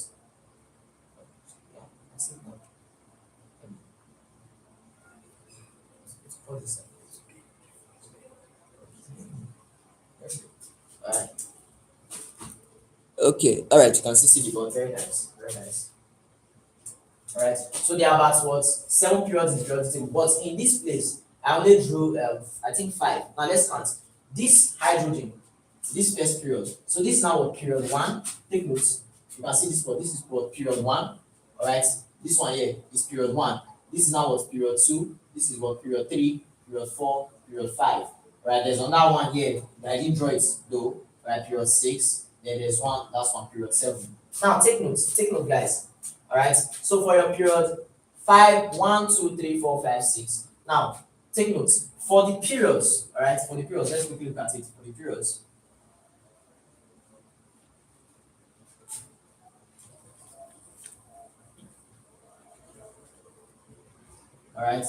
Yeah, that's it now. It's all the same. All right. Okay. All right. You can see the board. Very nice. Very nice. All right. So there are about what 7 periods in the periodic table, but in this place, I only drew I think 5. Now let's count. This hydrogen, this first period. So this is now what period 1. Take notes. You can see this what this is what period 1. All right. This one here is period 1. This is now what period 2. This is what period 3, period 4, period 5. Right. There's another one here. I didn't draw it though. Right. Period 6. Then there's one. That's one period 7. Now take notes. Take note, guys. All right. So for your period 5, 1, 2, 3, 4, 5, 6. Now take notes for the periods. All right. For the periods, let's quickly look at it. For the periods. All right.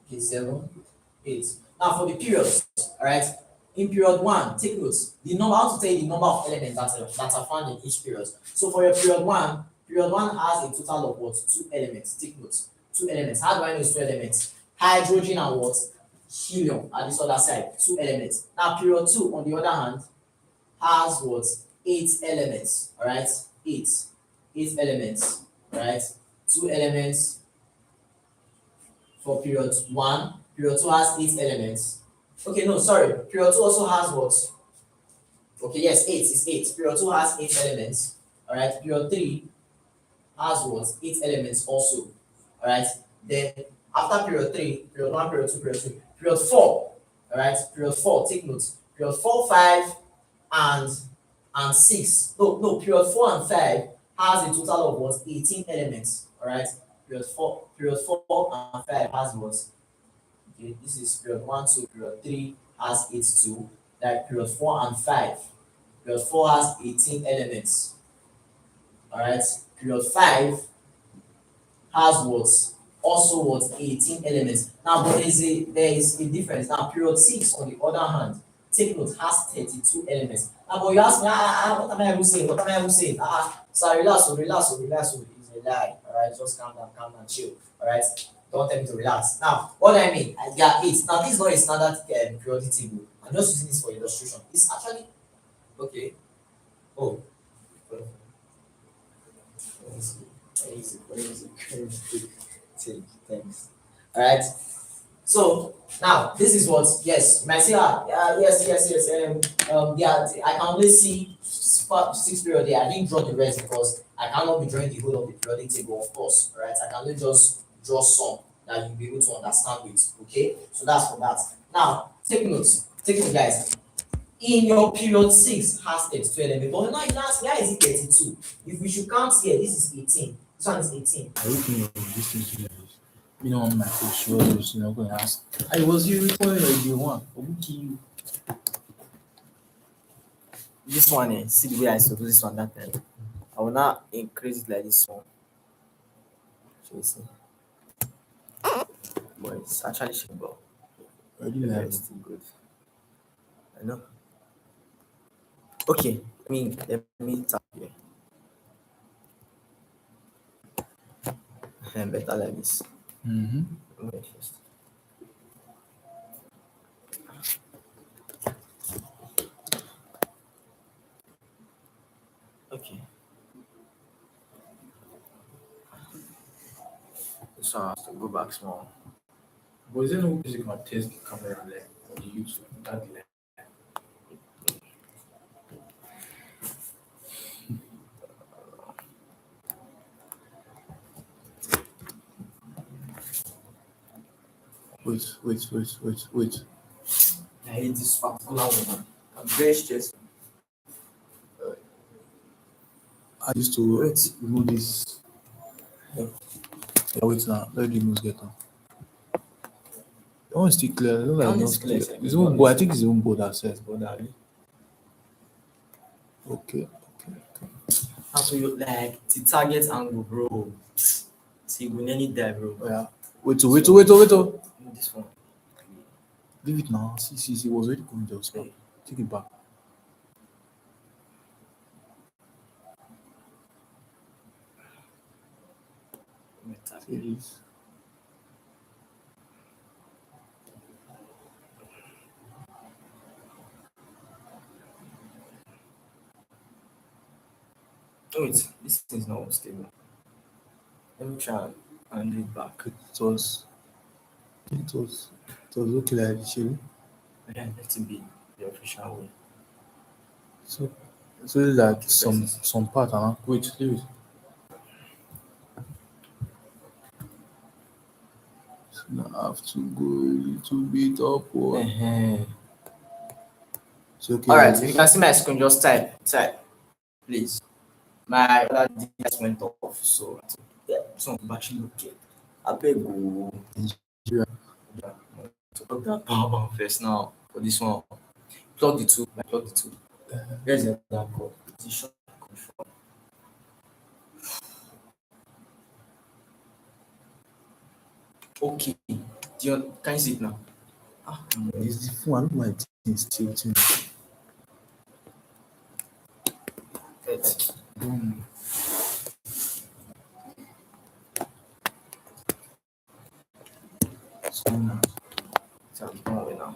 Okay, 7, 8. Now for the periods, all right. In period 1, take notes. The number, I want to tell you the number of elements that are found in each period. So for your period 1 has a total of what? 2 elements. Take notes. 2 elements. How do I know it's 2 elements? Hydrogen and what? Helium at this other side. 2 elements. Now period 2, on the other hand, has what? 8 elements. All right, 8. 8 elements. All right, 2 elements for period 1. Period 2 has 8 elements. Okay, no, sorry. Period 2 also has what? Okay, yes, 8 is 8. Period 2 has 8 elements. All right, period 3 has what? 8 elements also. All right, then after period 3, period 1, period 2, period 3, period 4. All right, period 4, take notes. Period 4, 5, and 6. No, period 4 and 5 has a total of what? 18 elements. All right, period 4 and 5 has what? Okay, this is period 1, 2, period 3 has 8, 2. Like period 4 and 5. Period 4 has 18 elements. All right, period 5 has what? Also what? 18 elements. Now, but there is a difference. Now, period 6, on the other hand, take note, has 32 elements. Now, but you ask me, what am I even saying? What am I even saying? So relax, relax. It's a lie. All right, just calm down, chill. All right, don't tell me to relax. Now, what do I mean? There are 8. Now, this is not a standard periodic table. I'm just using this for illustration. It's actually okay. Oh, easy. Take, thanks. All right. So now this is what, yes, you might say, yes. Yeah, I can only see 6 period there. I didn't draw the rest because I cannot be drawing the whole of the periodic table, of course. All right. I can only just draw some that you'll be able to understand with. Okay. So that's for that. Now take notes. Take note, guys. In your period 6 has 32 elements, but now you ask, why is it 32? If we should count here, this is 18. This one is 18. I don't think of this thing to this. You know, on my face, she was, going to ask, I was you recording or you one? You. This one, see the way I saw this one that time. I will now increase it like this one. So you see, but it's actually shapeable. Already Yeah, like, it's still good. I know. Okay, let me tap here. Better like this. Wait first. Okay, so I have to go back small. but is there no music on test the camera like on the YouTube? That like, wait. I hate this particular one. I'm very stressed. I used to Wait. remove this. Yeah. Yeah, wait now. Let the news get on. That one is still clear. I don't like Count not this clear. clear. It's even board. I think it's even board that says board. Okay. How to you like the target angle, bro? See, we nearly die, bro. Oh, yeah. Wait. This one. Leave it now. See. It was already going there. So Hey. take it back. See this. Wait, this is not stable. Let me try and do it back. It was okay like this. Again, let it be the official way. So it's like Okay, some part, wait, leave it. So now I have to go a little bit upward. It's okay. All Like right, if you this. can see my screen, just type, please. My other device went off, so yeah, some battery okay. I beg you. Nigeria. Yeah, to plug that power bank first now for this one. Plug the two. Where's the other cord? Position control. Okay. Can you see it now? It's the phone. I don't know why it is tilting. Wait. Don't scroll now. So I'm going away now.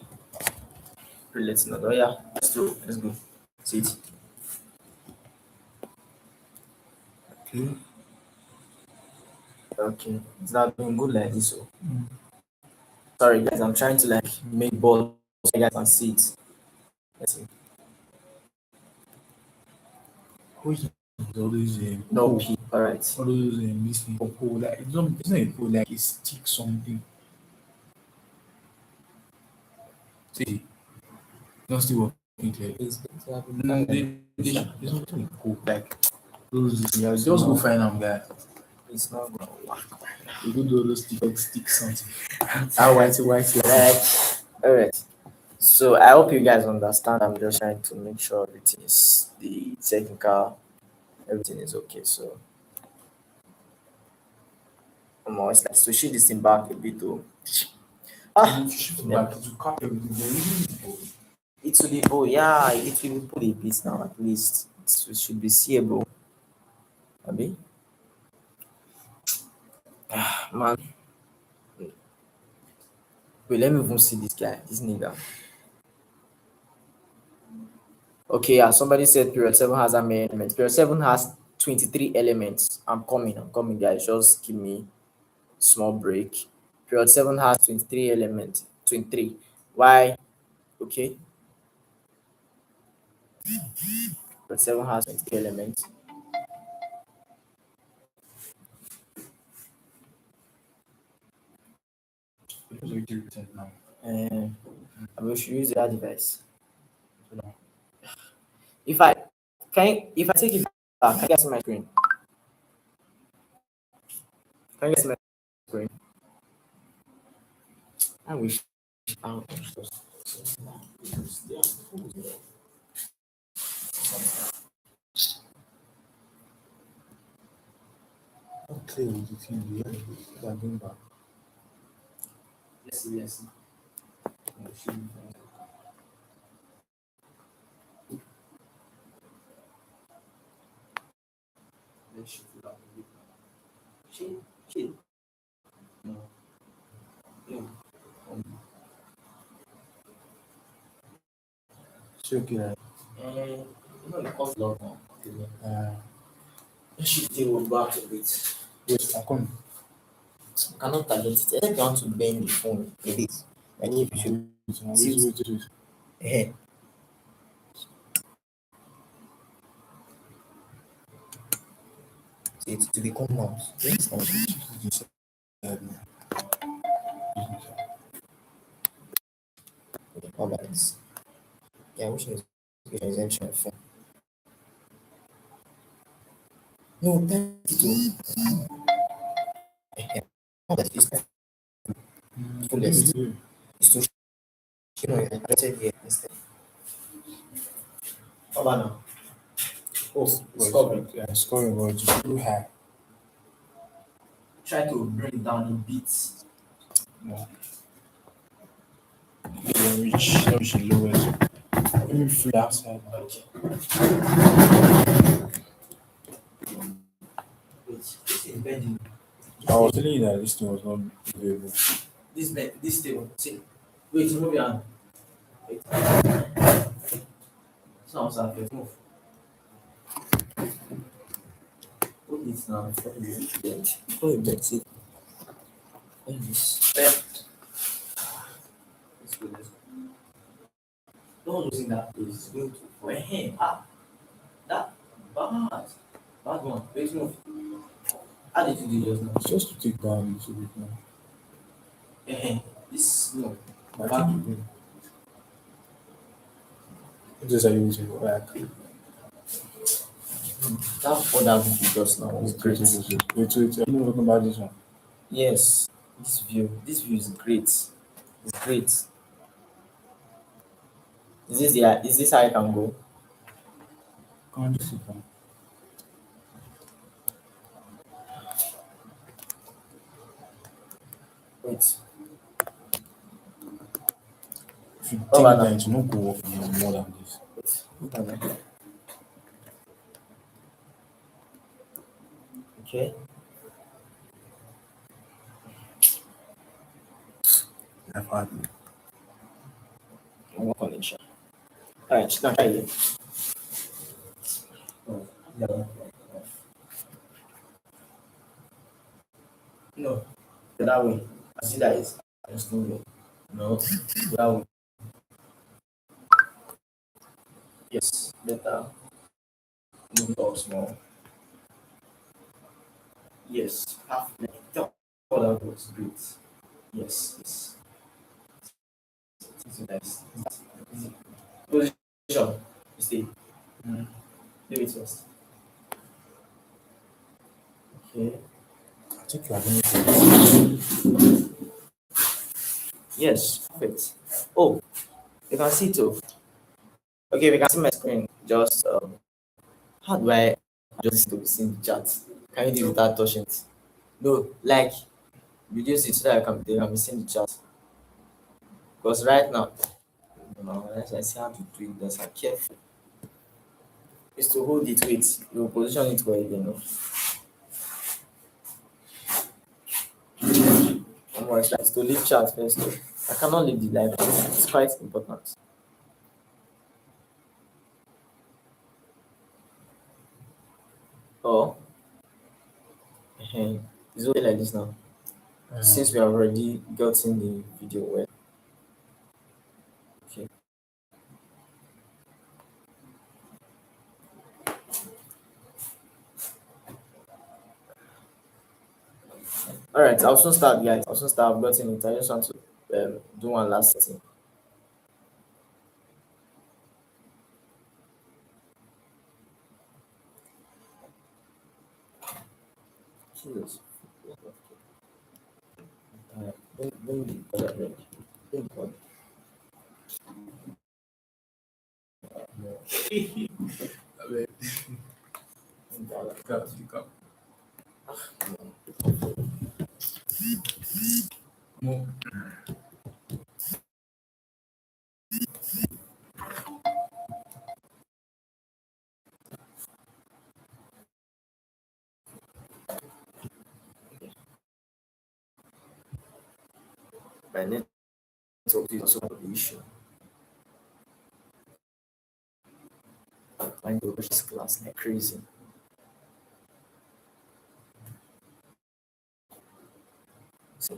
Let's not. Oh yeah, let's do. Let's go. See it. Okay. Okay, it's not doing good like this. So sorry guys, I'm trying to like make balls so you guys can see it. Let's see. Who is always No pole? P. All right. All those missing pole. Like it's not a pole. Like it stick something. See, not still working clear. It's No, there's nothing cool. Like those. Yeah, just go find them, guy. it's not gonna work. You go do all those stick something. Ah, white. Right. All right. So I hope you guys understand. I'm just trying to make sure everything is the technical, everything is okay. So it's like to shift this thing back a bit though. And Ah, if you shift it yeah. back, it will cap everything. They're using it. It will be yeah, it will be put a bit now at least. It should be seeable. Abi? Man, wait, let me even see this guy, this nigga. Okay, yeah, somebody said period 7 has how many elements? Period 7 has 23 elements. I'm coming, guys. Just give me small break. Period 7 has 23 elements. 23. Why? Okay. Period 7 has 23 elements. Because we do it now. And I will should use that device. So now, If I if I take it back, can you guys see my screen? Can you guys see my screen? I wish. I wish. how clear was the TV? They are going back. Let's see. Let's shift it up a bit. Shit. No. No. It's okay, right? No, the cost lot now. Uh, Let's shift it back a bit. wait, I'm coming. You cannot target it. Except you want to bend the phone a bit. Like if you should Wait. ahead. See it to become mouse. Yes, now. This side now. Okay, how about this? Yeah, which is exemption of phone. No, 32. How about this? Fullest. It's to I said here instead. How about now? Oh, it's covered. Yeah, scoring was too high. Try to bring it down a bit. No. Don't reach the lowest. Let me free outside. Okay. Wait, this is bending. I was telling you that this thing was not available. This table. See. Wait, move your hand. Wait. It's not upside. Move. Put this now before you bend. Before you bend, see. Bend this. There. Let's go. Don't losing that place. It's going to for a hand. That bad. Bad one. Wait, move. How did you do just now? It's just to take down a little bit now. This no. I Back. think you can. Just are you waiting for like That other view just now was great. wait. I'm not talking about this one. Yes, this view is great. It's great. Is this how I can go? Come on, just sit down. Wait. If you What think about that now? it will not go up more than this. Okay. I've had One connection. All right, now try again. Oh, yeah. No, that way. I see that is just no way. No, that way. Yes, better. Move it up small. Yes, half. Tell that was great. Yes, yes. It's nice. Easy. Position. You stay. mm, Leave it first. Okay. I think you are doing it. Yes, perfect. Oh, you can see too. Okay, we can see my screen. Just how do I just to see the chat? Can you do it without touching it? No, like reduce it so that they can be seeing the chat. Because right now, unless I see how to do it, just I'm careful. Is to hold it with you position it well again. No? More it's like to leave chat first. No? I cannot leave the live. It's quite important. Oh, it's okay like this now. Since we have already gotten the video well. Okay. All right. I'll soon start, guys. I'll soon start. I've gotten it. I just want to do one last thing. Jesus. Bring the other break. Bring the other. Bring the other. More. My network is also the issue. Trying to push this class like crazy. So,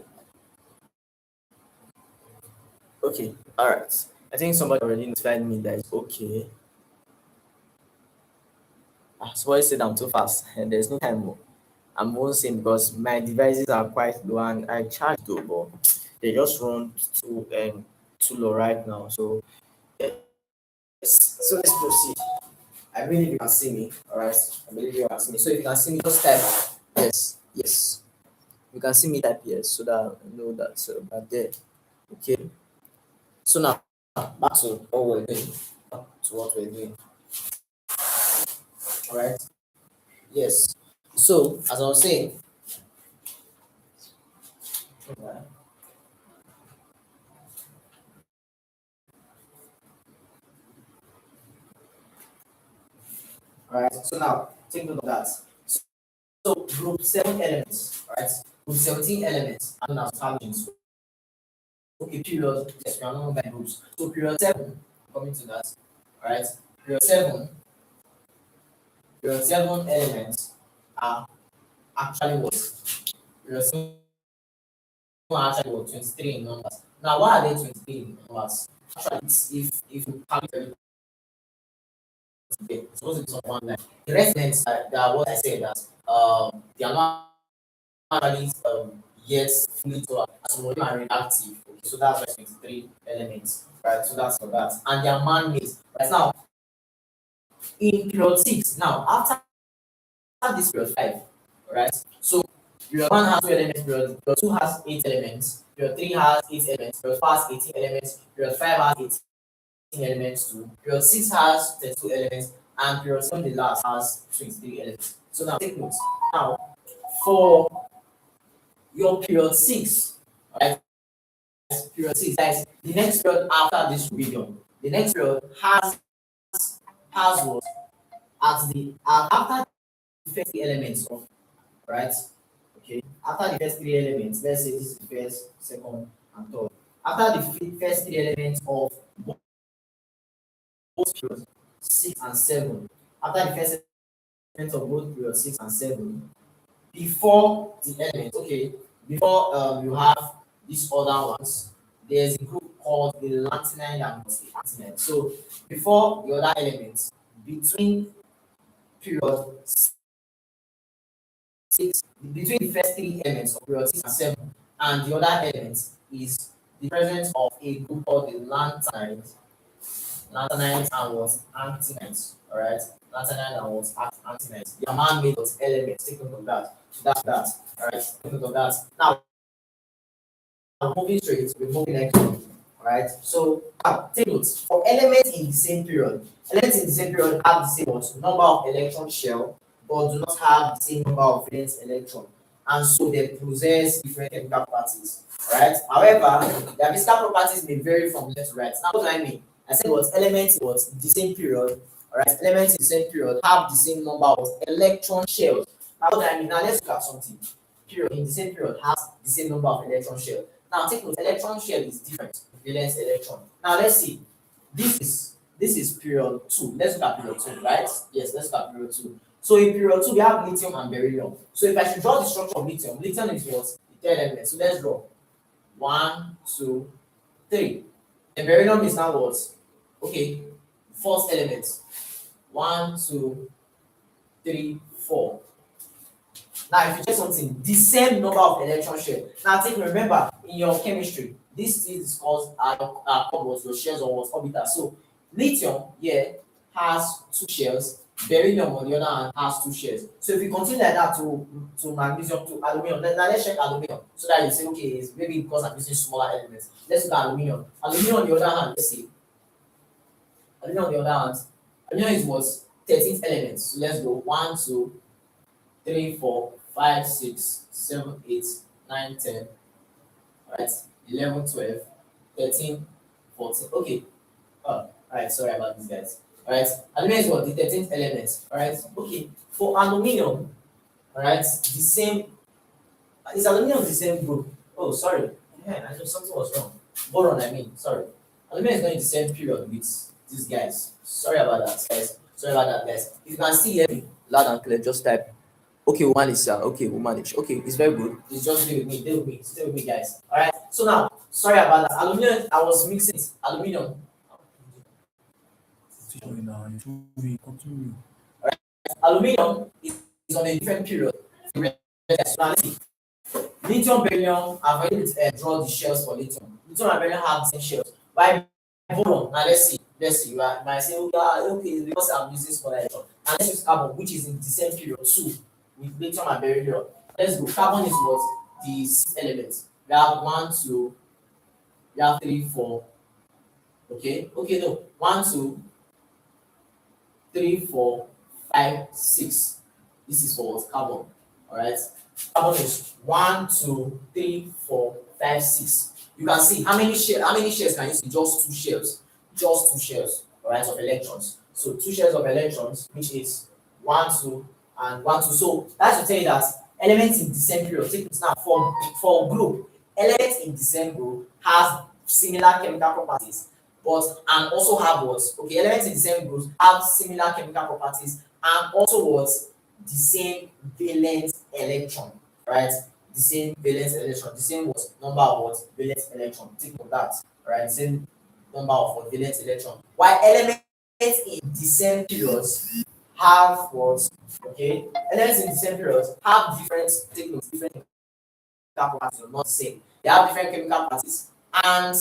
okay. All right. I think somebody already notified me that it's okay. Somebody said I'm too fast and there's no time more. I'm won't saying because my devices are quite low and I charge though, but they just run too low right now. So yes. So let's proceed. I believe you can see me. All right. I believe you can see me. So if you can see me, just type yes, yes. You can see me type yes, so that I know that I'm there. Okay. So now back to what we're doing. Back to what we're doing. All right. Yes. So as I was saying, all right. So now take note of that. So group 7 elements, right? Group 17 elements are known as halogens. Okay, period. Yes, we are not by groups. So period 7, coming to that, all right? Period 7, period 7 elements are actually what? Period 7 are actually what? 23 in numbers. Now, why are they 23 in numbers? Actually, it's if you calculate it's supposed to be some one line. The rest elements are what I said that they are not actually yet fully to some of them are reactive. Okay, so that's why 23 elements, right? So that's for that. And they are man-made. Right now, in period 6, now after this period 5, right? So period 1 has 2 elements, period 2 has 8 elements, period 3 has 8 elements, period 4 has 18 elements, period 5 has 18 elements too, period 6 has 32 elements, and period 7 the last has 23 elements. So now take notes. Now for your period 6, right? period 6, guys, the next period after this revision, the next period has what at the after the first three elements of, right? Okay, after the first three elements, let's say this is the first, second, and third. After the first three elements of both periods 6 and 7, after the first element of both periods 6 and 7, before the element, okay, before you have these other ones, there's a group called the lanthanide and the actinide. So before the other elements, between period 6, between the first three elements of period 6 and 7 and the other elements is the presence of a group called the lanthanides and what actinides. All right, lanthanides and what actinides. They are man-made elements. Take note of that. That. All right, take note of that. Now, moving straight, we're moving next one. All right. So take notes for elements in the same period. Elements in the same period have the same what, number of electron shell, but do not have the same number of valence electron, and so they possess different chemical properties. Right. However, their physical properties may vary from left to right. Now, what do I mean? I said what elements in what the same period. All right. Elements in the same period have the same number of electron shells. Now, what do I mean? Now, let's look at something. Period in the same period has the same number of electron shells. Now, take note. Electron shell is different. Valence electron. Now, let's see. This is period 2. Let's look at period 2, right? Yes, let's look at period 2. So in period 2, we have lithium and beryllium. So if I should draw the structure of lithium, lithium is what? The third element. So let's draw 1, 2, 3. And beryllium is now what? Okay, fourth element. 1, 2, 3, 4. Now, if you check something, the same number of electron shell. Now, remember in your chemistry, this is called cobalt, your shells or what orbital. So, lithium here has 2 shells, beryllium on the other hand has 2 shells. So, if you continue like that to magnesium to aluminum, then now let's check aluminum so that you say, okay, it's maybe because I'm using smaller elements. Let's look at aluminum. Aluminum on the other hand, let's see. Aluminum on the other hand, aluminum is what 13th element. So, let's go 1, 2, 3, 4, 5, 6, 7, 8, 9, 10, right? 11, 12, 13, 14. Okay. Oh, all right. Sorry about this, guys. All right. Aluminum is what? The 13th element. All right. Okay. For aluminum, all right, the same. Is aluminum the same group? Oh, sorry. Yeah, I know something was wrong. Boron, I mean. Sorry. Aluminum is going in the same period with these guys. Sorry about that, guys. Sorry about that, guys. If you can see here, loud and clear, just type. Okay, we'll manage, sir. Okay, we'll manage. Okay, it's very good. It's just stay with me, guys. All right. So now, sorry about that. Aluminum, I was mixing it. Aluminum. Now, you should be continue. Aluminum is on a different period. So now, let's see. Lithium, beryllium, I've already drawn the shells for lithium. Lithium and beryllium have the same shells. Why boron? Now let's see. Let's see. You might say, okay, it's because I'm using smaller electron. And let's use carbon, which is in the same period too, with lithium and beryllium. Let's go. Carbon is what? The 6th element. We have 1, 2, we have 3, 4. Okay. Okay, no. 1, 2, 3, 4, 5, 6. This is for what? Carbon. Alright. Carbon is 1, 2, 3, 4, 5, 6. You can see how many shells can you see? Just 2 shells. Just 2 shells, alright, of electrons. So 2 shells of electrons, which is 1, 2, and 1, 2. So that's to tell you that elements in the same period. Take this now for group. Elements in the same group has similar chemical properties, and also have what? Okay, elements in the same group have similar chemical properties and also what? The same valence electron, right? The same valence electron, the same what? Number of what? Valence electron. Think of that, right? Same number of what? Valence electron. While elements in the same periods have what? Okay, elements in the same periods have different chemical properties, not the same. They have different chemical properties and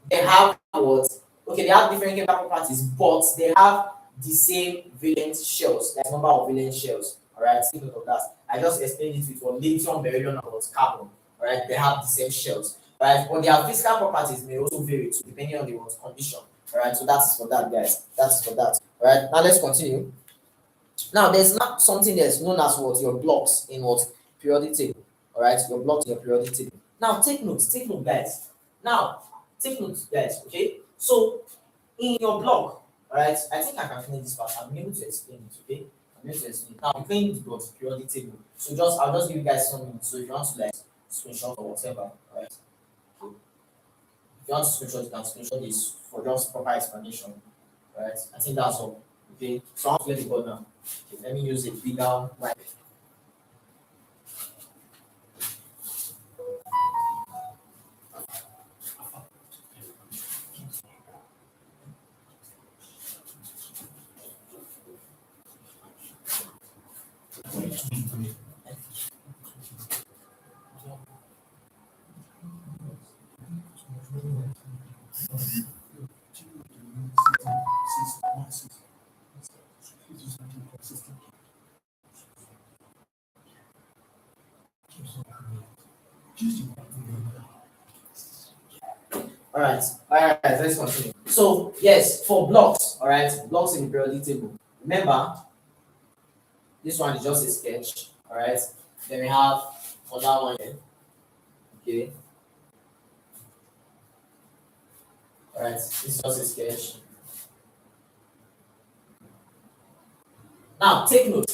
they have what? Okay, they have different chemical properties, but they have the same valence shells, like number of valence shells. All right, take note of that. I just explained it with what lithium, beryllium, and what carbon. All right, they have the same shells. All right, but their physical properties may also vary too, depending on the what condition. All right, so that's for that, guys. That's for that. All right, now let's continue. Now, there's not something that's known as what your blocks in what periodic table. All right, your blocks in your periodic table. Now, take note, guys. Now, take note, guys. Okay, so in your block, all right. I think I can finish this part. I'm able to explain it. Okay, I'm able to explain it. Now, I'm playing the block periodic table. So I'll just give you guys some minutes. So if you want to like screenshot or whatever, all right. Okay. If you want to screenshot, you can screenshot this for just proper explanation. Right? I think that's all. Okay, so I'll play the board now. Okay, let me use a bigger wipe. All right, let's continue. So, yes, for blocks, all right, blocks in the periodic table. Remember, this one is just a sketch, all right. Then we have another one here, okay, all right, this is just a sketch. Now, take note.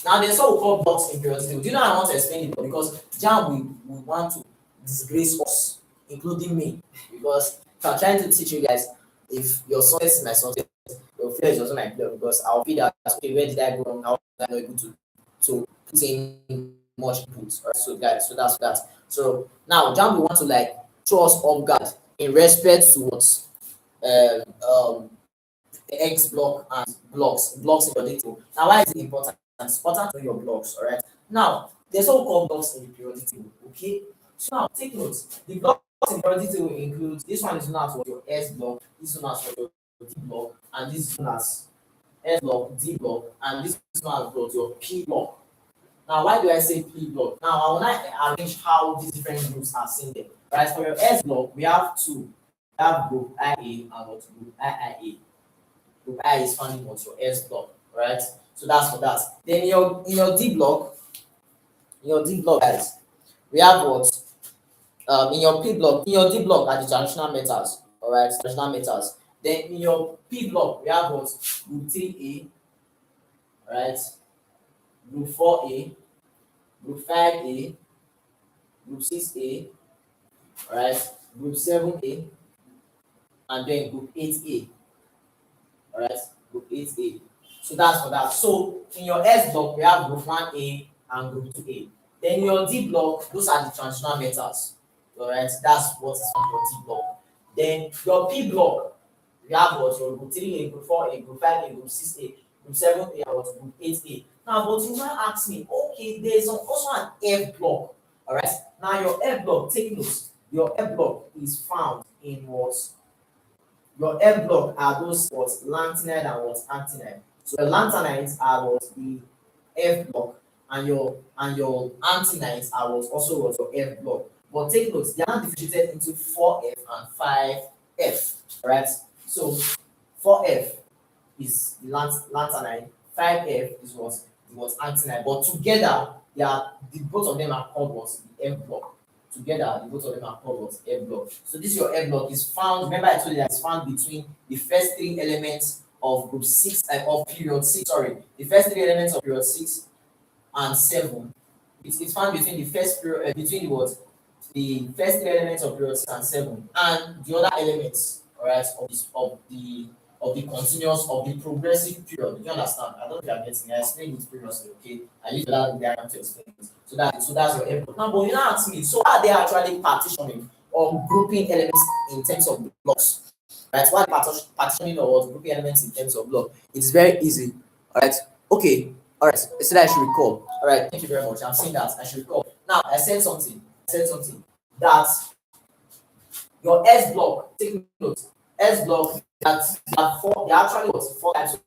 Now, there's what we call blocks in periodic table. Do you know I want to explain it? Because Jam will want to disgrace us, including me, because if I'm trying to teach you guys, if your success is my success, your failure is also my failure, because I'll feel that, okay, where did I go wrong? How was I not able to put in much input? Right? So, guys, so that's that. So now, Jam will want to like throw us off guard in respect to what the X block and blocks in your table. Now, why is it important? It's important to know your blocks, all right? Now, there's what we call blocks in the periodic table, okay? So now, take note. The blocks in the periodic table include, this one is known as what your S block, this is known as what your D block, and this is known as S block, D block, and this is known as what your P block. Now, why do I say P block? Now, I will now arrange how these different groups are seen there. Right, for your S block, we have two. We have group IA and what group IIA. Group I is found in what your S block, right? So that's for that. Then in your D block, guys, we have what in your P block, in your D block are the traditional metals, all right, traditional metals. Then in your P block, we have what group 3A, right? Group 4A, group 5A, group 6A, right? Group 7A, and then group 8A. All right, group 8A. So that's for that. So in your S block, we have group 1A and group 2A. Then in your D block, those are the transitional metals. All right, that's what is on your D block. Then your P block, we have what your group 3A, group 4A, group 5A, group 6A, group 7A, and what group 8A. Now, but you might ask me, okay, there's also an F block. All right, now your F block, take note, your F block is found in what your F block are those what lanthanide and what actinide. So the lanthanides are what the F block, and your actinides are what also what your F block. But take note, they are differentiated into 4F and 5F. Right? So 4F is the lanthanide, 5F is what actinide. But together, both of them are called what the F block. Together, the both of them are called what F block. So this your F block is found. Remember, I told you that it's found between the first three elements of group 6 of period 6. Sorry, the first three elements of period 6 and 7. It's found between the first period between the what the first three elements of period 6 and 7 and the other elements, all right, of the continuous of the progressive period. Do you understand? I don't think I'm getting it. I explained it previously, okay? I used that diagram to explain it. So that's your input. Now, but you now ask me, so are they actually partitioning or grouping elements in terms of blocks? Right? Why partitioning or grouping elements in terms of block? It's very easy. All right. Okay. All right. I said I should recall. All right. Thank you very much. I'm saying that I should recall. Now, I said something that your S block, take note, S block that there are actually what four types of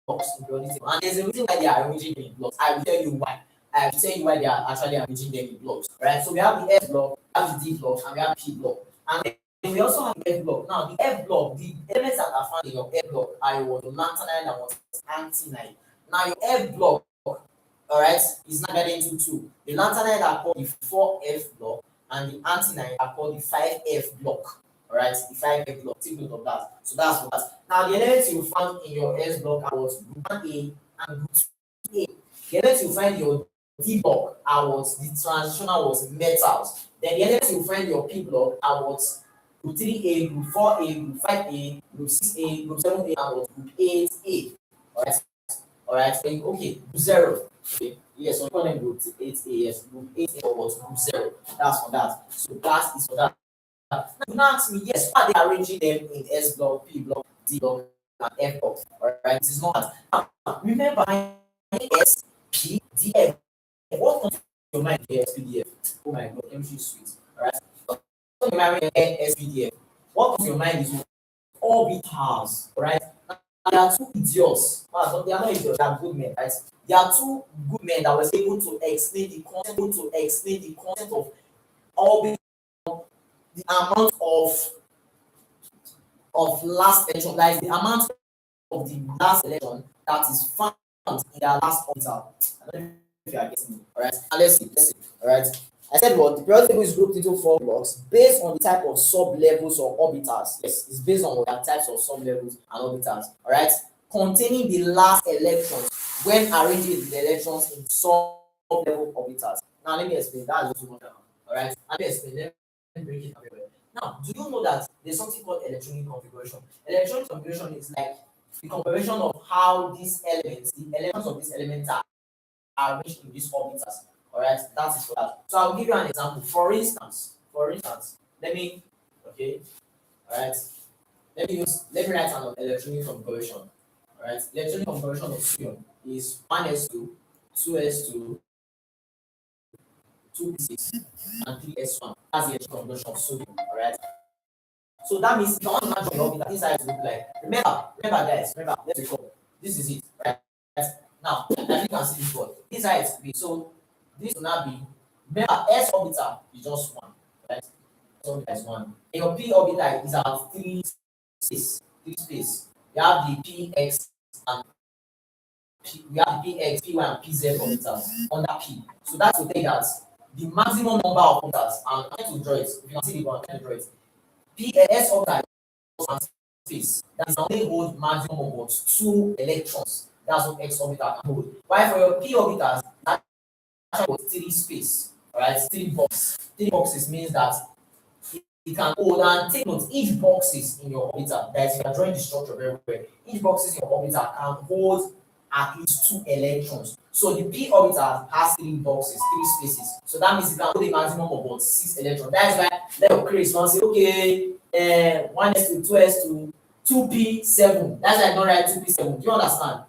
blocks in periodic table. And there's a reason why they are arranging them in blocks. I will tell you why. I will tell you why they are actually arranging them in blocks. Right? So we have the S block, we have the D block, and we have P block. And then we also have the F block. Now the F block, the elements that are found in your F block are your lanthanide and what actinide. Now your F block, all right, is divided into two. The lanthanide are called the 4F block, and the anti-9 are called the 5F block. All right, the 5F block. Take note of that. So that's for that. Now the elements you found in your S block are what? Group 1A and group 2A. The elements you find in your D block are what? The transitional was metals. Then the elements you find in your P block are what? Group 3A, group 4A, group 5A, group 6A, group 7A, and what? Group 8A. All right, then okay, group 0. Okay, yes, so we call them group 8A, yes, group 8A or what? Group 0. That's for that. So that is for that. Now, you now ask me, yes, why are they arranging them in S block, P block, D block, and F block? All right, it is not. Now, remember, S, P, D, F. What comes to your mind here, S, P, D, F? Oh my God, chemistry is sweet. All right, what comes to your mind here, S, P, D, F? What comes to your mind is orbitals. All right, now, there are two idiots. Well, they are not idiots, they are good men, right? There are two good men that was able to explain the content of orbit, the amount of last electron, that is the amount of the last electron that is found in their last orbital. I don't know if you are getting me. All right, and let's see. All right, I said what the periodic table is grouped into 4 blocks based on the type of sub levels or orbitals. Yes, it's based on the types of sub levels and orbitals. All right, containing the last electrons when arranging the electrons in sub level orbitals. Now let me explain. That's just one. All right, let me explain. Let me break it down very well. Now, do you know that there's something called electronic configuration? Electronic configuration is like the configuration of how these elements, the elements of these elements are arranged in these orbitals. All right, that is for that. So I'll give you an example. For instance, let me, okay, all right, let me write an electronic configuration. All right, electronic configuration of sodium is 1s2, 2s2, 2p6, and 3s1. That's the electronic configuration of sodium. All right. So that means if you want to match your orbit, this side will look like. Remember, guys. Remember, let's recall. This is it, right? Now, as you can see this one. This side is B. So this will not be. Remember, S orbital is just one, right? S orbital is one. And your P orbital is about space. Three space. We have the PX and we have the PX, PY, and PZ orbitals under P. So that's to take that the maximum number of orbitals. I'm trying to draw it. If you can see the one, I'm trying to draw it. PS orbital is space that is only hold maximum of what 2 electrons. That's what x orbital can hold. While for your p orbitals, that actually hold 3 space. Alright, 3 boxes. 3 boxes means that it can hold, and take note, each boxes in your orbital, that is, you are drawing the structure very well. Each boxes in your orbital can hold at least 2 electrons. So the p orbital has 3 boxes, 3 spaces. So that means it can hold a maximum of what 6 electrons. That is why let your Chris one say, okay, 1s2, 2s2, 2p7. That's why I don't write 2p7. Do you understand?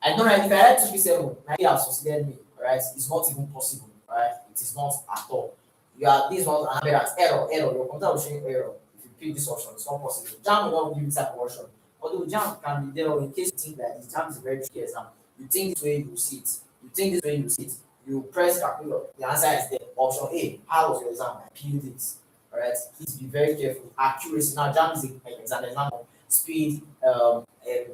I don't write, if I write 2p7, I have succeeded me. Right? It's not even possible. Right? It is not at all. You are this one and that error. Your computer will show you error. If you pick this option, it's not possible. Jam will not give you type of option. Although jam can be there in case you think that this jam is a very tricky exam. You think this way, you see it. You think this way, you see it. You press calculator. The answer is there. Option A. How was your exam? I peeled it. All right. Please be very careful. Accuracy. Now, jam is an example. Speed,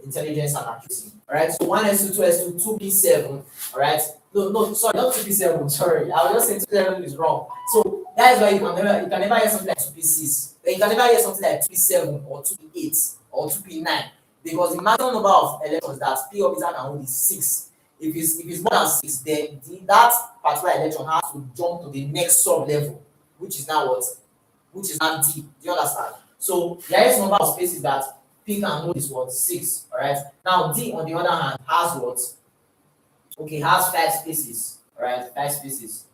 intelligence, and accuracy. All right. So 1s2, 2s2, 2p7. All right. No, sorry, not 2p7. Sorry, I was just saying 2p7 is wrong. So that is why you can never hear something like 2p6. You can never hear something like 2p7 or 2p8 or 2p9 because the maximum number of electrons that p orbital can hold is 6. If it's more than 6, then that particular electron has to jump to the next sub level, which is now what? Which is now D. Do you understand? So the highest number of spaces that P can hold is what? 6. Alright. Now D on the other hand has what? Okay, has 5 spaces. Alright, 5 spaces.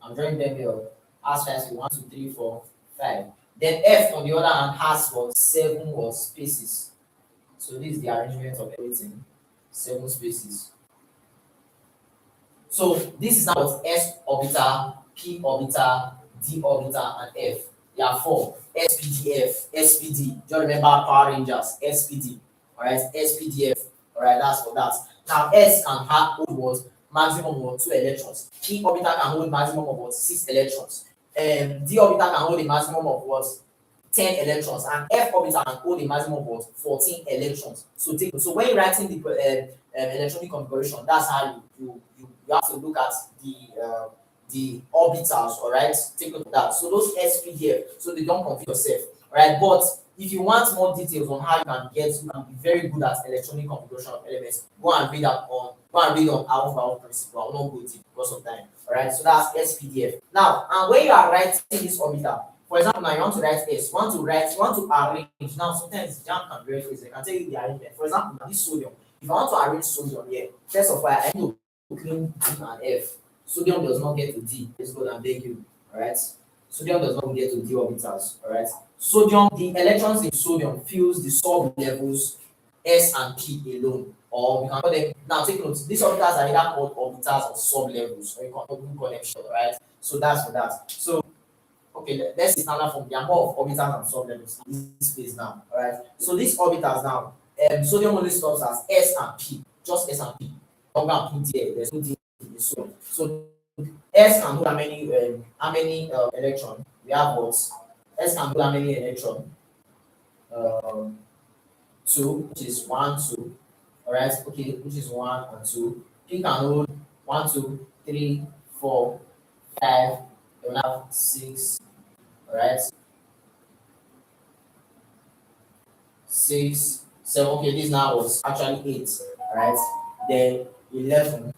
I'm drawing them here. Has 5 spaces. 1, 2, 3, 4, 5. Then F on the other hand has what? 7 what spaces. So this is the arrangement of everything. 7 spaces. So this is now what S orbital, P orbital, D orbital, and F. There are 4. SPDF, SPD. Do you remember Power Rangers? SPD. Alright, SPDF. Alright, that's for that. Now S can hold what? Maximum of 2 electrons. P orbital can hold maximum of what? 6 electrons. D orbital can hold a maximum of what? 10 electrons, and F orbital can hold a maximum of what? 14 electrons. So when you're writing the electronic configuration, that's how you have to look at the orbitals, all right? Take note of that. So those SPDF, so they don't confuse yourself, all right? But if you want more details on how you can be very good at electronic configuration of elements, go and read on Alpha principle. I will not go deep because of time. All right, so that's SPDF. Now, and when you are writing this orbital, for example, now you want to write S, you want to arrange. Now, sometimes jam can be very crazy. I can tell you the arrangement. For example, now this sodium. If I want to arrange sodium here, first of all, I need to clean D and F. Sodium does not get to D. Let's go and beg you. All right. Sodium does not get to D orbitals. All right. Sodium, the electrons in sodium fills the sub levels S and P alone. Or we can call them now. Take note. These orbitals are either called orbitals or sub levels, or you can call them short. Right. So that's for that. So okay, let's see standard form. There are more of orbitals and sub levels in this space now. All right. So these orbitals now, sodium only stops as S and P, just S and P. Don't go and put there. There's no D in the sodium. So S can hold how many electron? We have what? S can hold how many electron? Two, which is 1, 2. All right, okay, which is 1 and 2. P can hold 1, 2, 3, 4, 5. Then we have 6. All right, 6, 7. Okay, this now was actually 8. All right, then 11.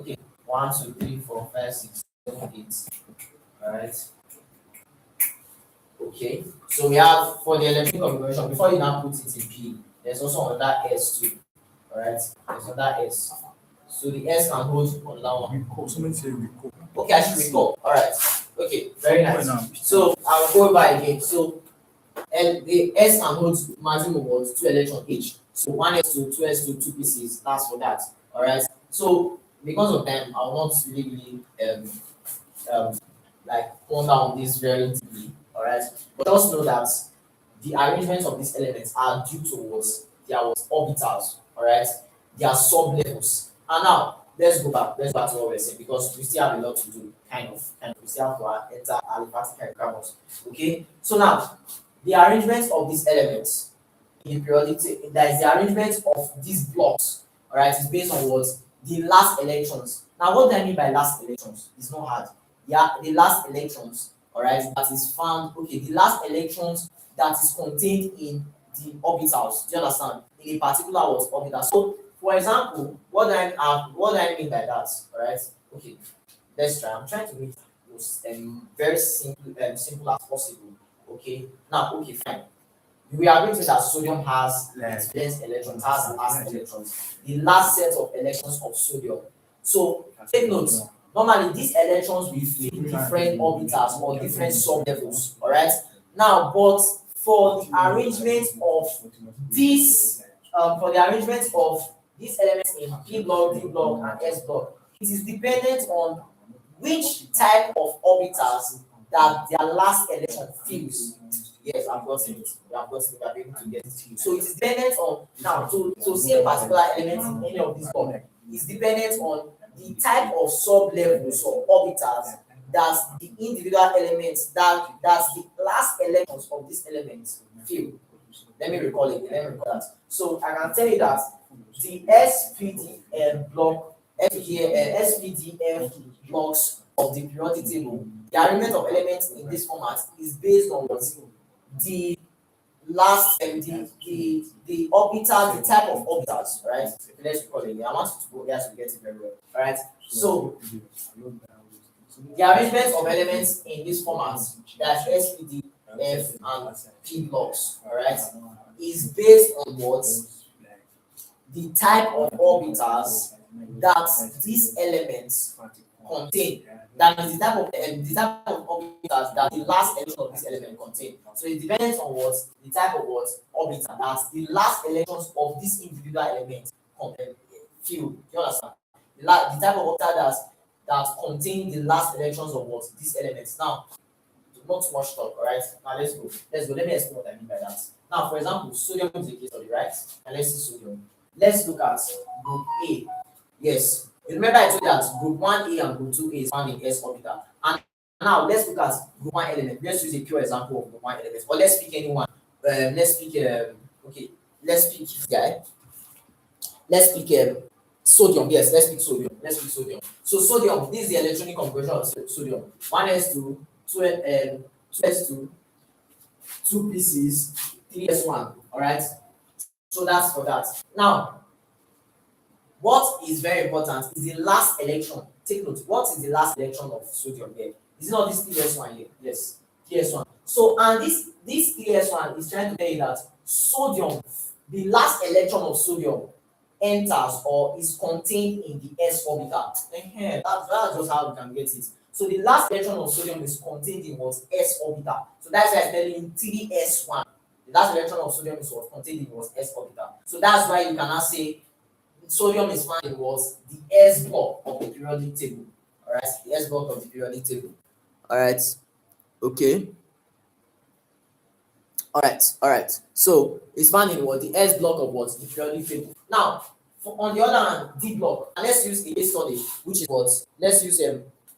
Okay, 1, 2, 3, 4, 5, 6, 7, 8. All right. Okay, so we have for the electronic configuration, before you now put it in P, there's also another S too. All right, there's another S. So the S can hold on that one. Recall. Somebody say recall. Okay, I should recall. All right. Okay, very nice. So I'll go over again. So and the S can hold maximum of 2 electrons each. So 1s2, 2s2, 2 pieces. That's for that. All right. So because of them, I will not really um, like ponder on this very deeply. All right, but just know that the arrangement of these elements are due towards their orbitals. All right, their sub levels. And now let's go back. Let's go back to what we're saying because we still have a lot to do. Kind of. We still have to enter aliphatic hierarchy. Okay, so now the arrangement of these elements in periodicity, that is the arrangement of these blocks. All right, is based on what the last electrons. Now, what do I mean by last electrons? It's not hard. Yeah, the last electrons, all right, that is found. Okay, the last electrons that is contained in the orbitals. Do you understand? In a particular orbital. So, for example, what do I mean by that? All right. Okay, let's try. I'm trying to make it as very simple as possible. Okay. Now, okay, fine. We are going to say that sodium has its valence electrons, has last electrons, the last set of electrons of sodium. So take note, normally these electrons will fill different orbitals or different sublevels. All right. Now, but for the arrangement of this, for the arrangement of these elements in P block, D block, and S block, it is dependent on which type of orbitals that their last electron fills. Yes, I've got it. I've got it. I'm able to get it. So it is dependent on now to see a particular element in any of these block is dependent on the type of sub levels or orbitals that the individual elements that's the last electrons of this element fill. Let me recall it. Let me recall that. So I can tell you that the SPDF block, SPDF blocks of the periodic table, the arrangement of elements in this format is based on what the last the orbital, the type of orbitals, right? Let's recall it. I want you to go here so you get it very well. All right. So the arrangement of elements in this format, that's SPD, F, and P blocks, all right, is based on what the type of orbitals that these elements contain. That is the type of orbitals that the last electron of this element contain. So it depends on what the type of what orbital that the last electrons of this individual element fill. Do you understand? The type of orbital that contain the last electrons of what these elements. Now, not too much talk, all right? Now let's go. Let's go. Let me explain what I mean by that. Now, for example, sodium is a case study, right? And let's see sodium. Let's look at group A. Yes. You remember I told you that group 1A and group 2A is found in S orbital. And now let's look at group 1 element. Let's use a pure example of group 1 element. Or let's pick anyone. Let's pick okay. Let's pick this guy. Let's pick Sodium, yes, let's pick sodium. Let's pick sodium. So sodium, this is the electronic configuration of sodium. 1s2, 2s2, 2 pieces, 3s1. All right. So that's for that. Now, what is very important is the last electron. Take note. What is the last electron of sodium here? Is it not this 3s1 here? Yes, 3s1. So, and this 3s1 is trying to tell you that sodium, the last electron of sodium enters or is contained in the s orbital. That's just how we can get it. So the last electron of sodium is contained in what s orbital. So that's why I'm telling you 3s1. The last electron of sodium is what contained in what s orbital. So that's why you cannot say sodium is found in what the s block of the periodic table. All right, the s block of the periodic table. All right, okay. All right. So it's found in what the S block of what the periodic table. Now, on the other hand, D block, and let's use a case study, which is what let's use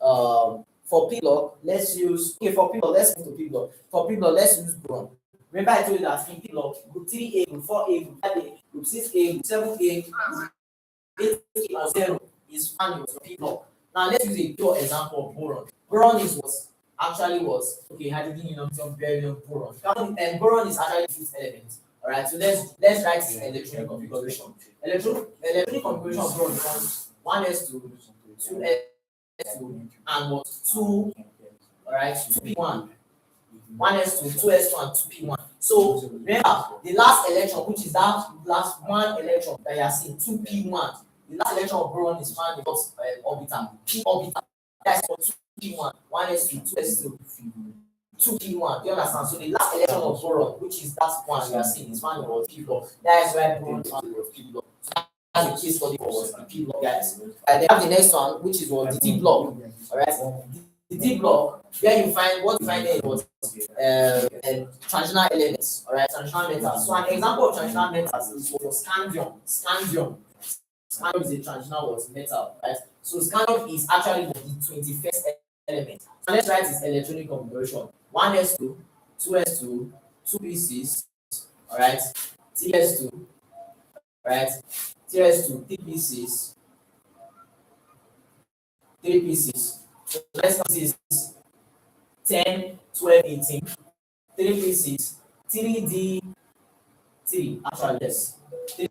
for P block. Let's use for P block. Let's move to P block. For P block, let's use boron. Remember, I told you that in P block, group 3A, group 4A, group 5A, group 6A, group 7A, 8A, and 0 is found in P block. Now let's use a pure example of boron. Boron is what actually was okay, hydrogen, uranium, barium, boron. And boron is actually the fifth element. All right, so let's write this electronic configuration. Electronic configuration of boron becomes 1s2, 2s2, and what 2, all right, 2p1, 1s2, 2s2, and 2p1. So remember the last electron, which is that last one electron that you are seeing, 2p1. The last electron of boron is found in what orbital, p orbital. That's for 2p1, 1s2, 2s2, 2p1. Do you understand? So the last electron of boron, which is that one we are seeing, is found in what p block. That is why boron is found in what p block. So that's the case study for what the p block, guys. And they have the next one, which is what the d block. All right. The D block, where you find what you find there was transitional elements, all right, transitional metals. So an example of transitional metals is what scandium. Scandium is a transitional metal, right? So scandium is actually the 21st element. So let's write its electronic configuration: 1s2, 2s2, 2p6, all right, 3s2, all right, 3s2, 3p6, 3p6. So let's see 10, 12, 18, 3p6, 3d3, actually, yes, 3d3.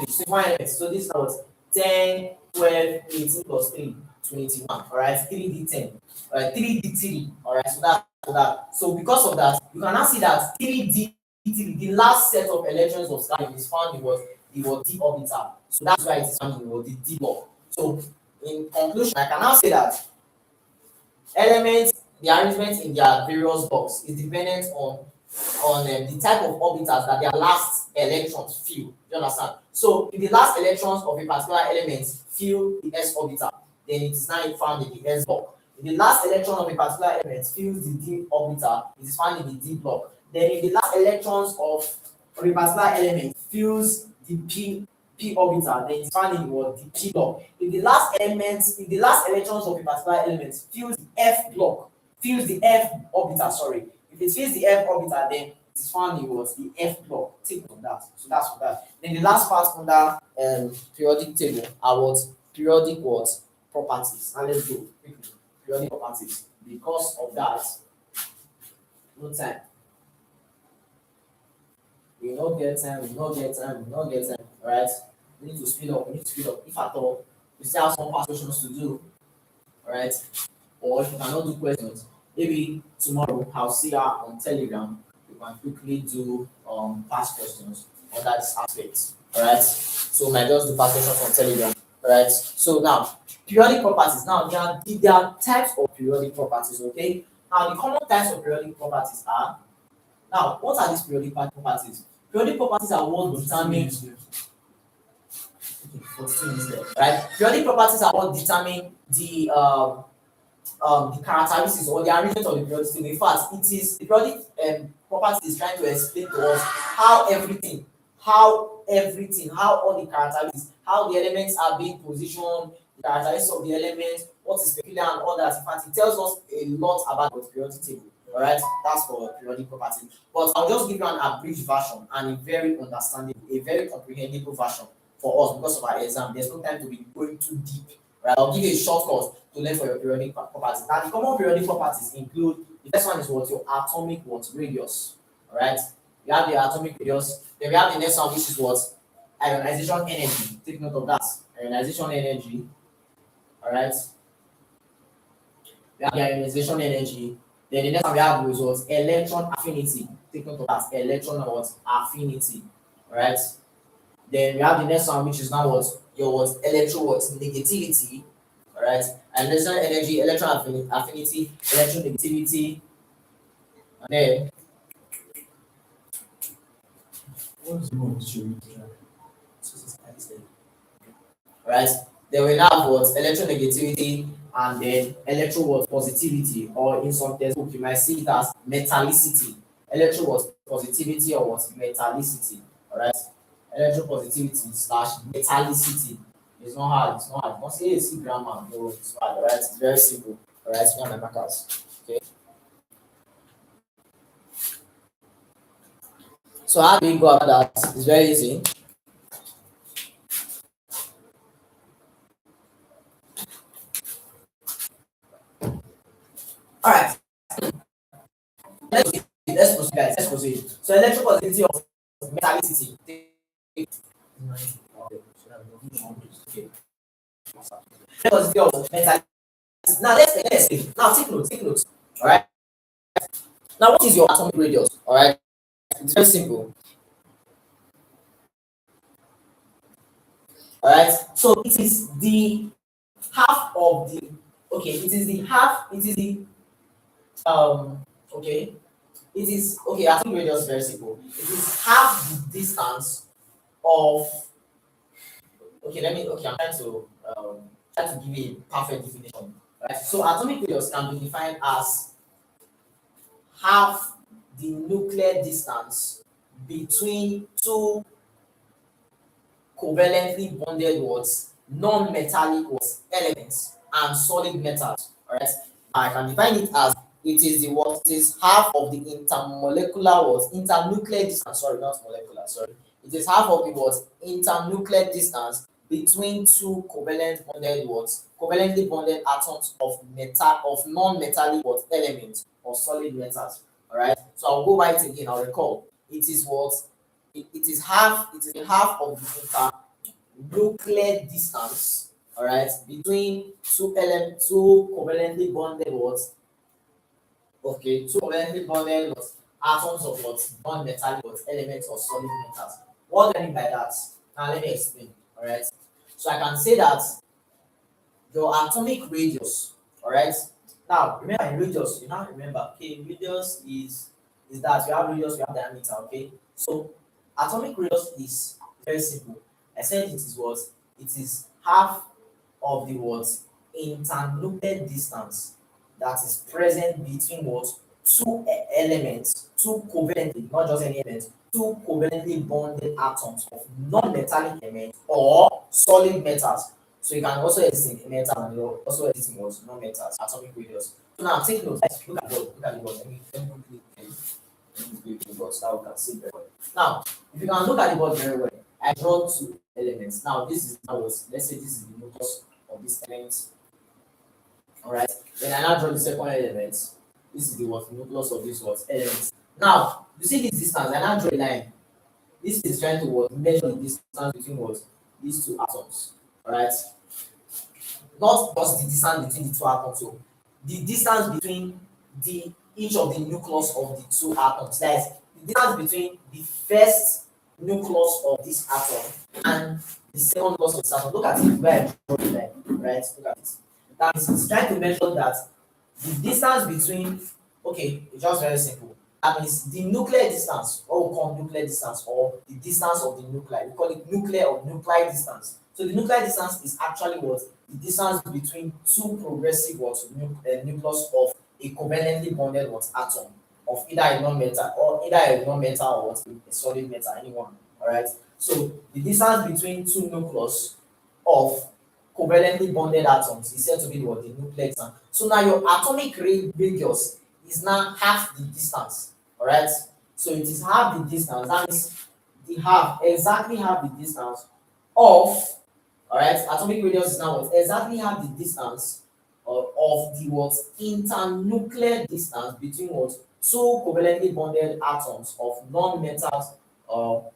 So one element. So this was 10, 12, 18 plus 3, 21. All right, 3d10, all right, 3d3. All right, so that. So because of that, you can now see that 3d3, the last set of electrons of scandium is found in what the d orbital. So that's why it is found in what the d block. So in conclusion, I can now say that elements, the arrangement in their various blocks is dependent on the type of orbitals that their last electrons fill. You understand? So if the last electrons of a particular element fill the s orbital, then it is now found in the s block. If the last electron of a particular element fills the d orbital, it is found in the d block. Then if the last electrons of a particular element fills the p orbital, then it's found in what the p block. If the last electrons of a particular element fills the f block, fills the f orbital, sorry. If it fills the f orbital, then it is found in what the f block. Take note of that. So that's for that. Then the last part under periodic table are what periodic what properties. And let's go quickly. Periodic properties. Because of that, no time. We not get time, we not get time, we not get time. All right. We need to speed up. If at all, we still have some past questions to do. All right. Or if you cannot do questions, maybe tomorrow I'll see her on Telegram. You can quickly do past questions on that aspect. All right. So we might just do past questions on Telegram. All right. So now periodic properties. Now there are types of periodic properties. Okay. Now the common types of periodic properties are. Now what are these periodic properties? Periodic properties are what determine. Right. Periodic properties are what determine the characteristics or the arrangement of the periodic table. In fact, it is the periodic property is trying to explain to us how all the characteristics, how the elements are being positioned, the characteristics of the elements, what is peculiar and all that. In fact, it tells us a lot about the periodic table. All right, that's for periodic property. But I'll just give you an abridged version and a very understandable, a very comprehensible version for us because of our exam. There's no time to be going too deep. Right? I'll give you a shortcut to learn for your periodic properties. Now, the common periodic properties include the first one is what your atomic what radius. All right, you have the atomic radius. Then we have the next one, which is what ionization energy. Take note of that. Ionization energy. All right, we have the ionization energy. Then the next one we have is what electron affinity. Take note of that. Electron what affinity. All right. Then we have the next one, which is now what your what electro what negativity. All right, and electron energy, electron affinity, electronegativity, and then What is the name of this theory? right. Then we have what electronegativity and then electro what positivity, or in some textbook you might see it as metallicity. Electro what positivity or what metallicity. All right, electropositivity slash metallicity. It's not hard. It's not hard. Don't say it's grammar. No, it's hard. All right, it's very simple. All right, me and my markers. Okay. So how do we go about that? It's very easy. All right. Let's proceed, guys. Let's proceed. So electropositivity of metallicity. Okay. Electropositivity of metallicity. Now let's see. Now take notes. Take notes. All right. Now what is your atomic radius? All right. It's very simple. All right. So it is the half of the. Okay. It is the half. It is the Okay. It is okay. Atomic radius is very simple. It is half the distance of. Okay. Let me. Okay. I'm trying to try to give you a perfect definition. Right. So atomic radius can be defined as half the nuclear distance between two covalently bonded words, non-metallic words, elements, and solid metals. Alright, I can define it as it is the what it is half of the intermolecular words, internuclear distance. Sorry, not molecular. Sorry, it is half of the words internuclear distance between two covalent bonded words, covalently bonded atoms of metal of non-metallic words, elements or solid metals. Alright, so I'll go by it again. I'll recall. It is what it is half. It is half of the internuclear distance. All right, between two covalently bonded words. Okay, two covalently bonded words, atoms of what non-metallic words, elements or solid metals. What do I mean by that? Now let me explain. All right, so I can say that your atomic radius. All right. Now remember in radius, you now remember. Okay, radius is that we have radius, we have diameter. Okay, so atomic radius is very simple. I said it is what it is half of the words internuclear distance that is present between what two elements, two covalently, not just any elements, two covalently bonded atoms of non-metallic elements or solid metals. So you can also exist in metals and you also exist in what non-metals, atomic radius. So now take note. Look at the board. Look at the board. Let me quickly the board so that we can see very well. Now, if you can look at the board very well, I draw two elements. Now, this is now let's say this is the nucleus of this element. All right. Then I now draw the second element. This is the what nucleus of this what element. Now, you see this distance. I now draw a line. This is trying to what measure the distance between what these two atoms. All right. Not just the distance between the two atoms. So the distance between the each of the nucleus of the two atoms. That is the distance between the first nucleus of this atom and the second nucleus of this atom. Look at it where I draw the line. Right. Look at it. That means it's trying to measure that the distance between, okay, it's just very simple. That means the nuclear distance, what we call nuclear distance, or the distance of the nuclei. We call it nuclear or nuclei distance. So the nuclear distance is actually what the distance between two progressive what nucleus of a covalently bonded what atom of either a non-metal or what a solid metal, anyone. All right. So the distance between two nucleus of covalently bonded atoms is said to be what the nuclear distance. So now your atomic radius is now half the distance. All right. So it is half the distance. That means the half exactly half the distance of, all right, atomic radius is now what? Exactly half the distance of the what? Internuclear distance between what? Two covalently bonded atoms of non-metals or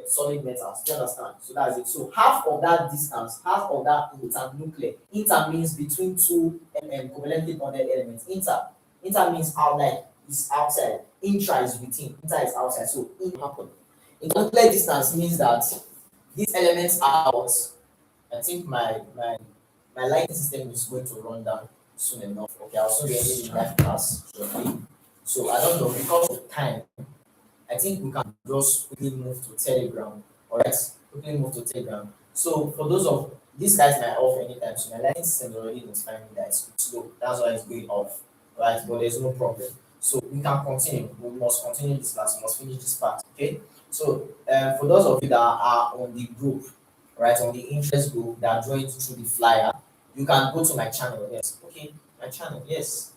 solid metals. Do you understand? So that's it. So half of that distance, half of that internuclear. Inter means between two covalently bonded elements. Inter means out, like is outside. Intra is within. Inter is outside. So in happen. Internuclear distance means that these elements are what? I think my lighting system is going to run down soon enough. Okay, I'll soon be ending the live class shortly. So I don't know, because of time, I think we can just quickly move to Telegram. Alright, quickly move to Telegram. So for those of these guys might off anytime, so my lighting system is already notifying me that it's slow. That's why it's going off. Right, but there's no problem. So we can continue. We must continue this class. We must finish this part. Okay. So for those of you that are on the group, right, on the interest group that joined through the flyer, you can go to my channel. Yes. Okay. My channel. Yes.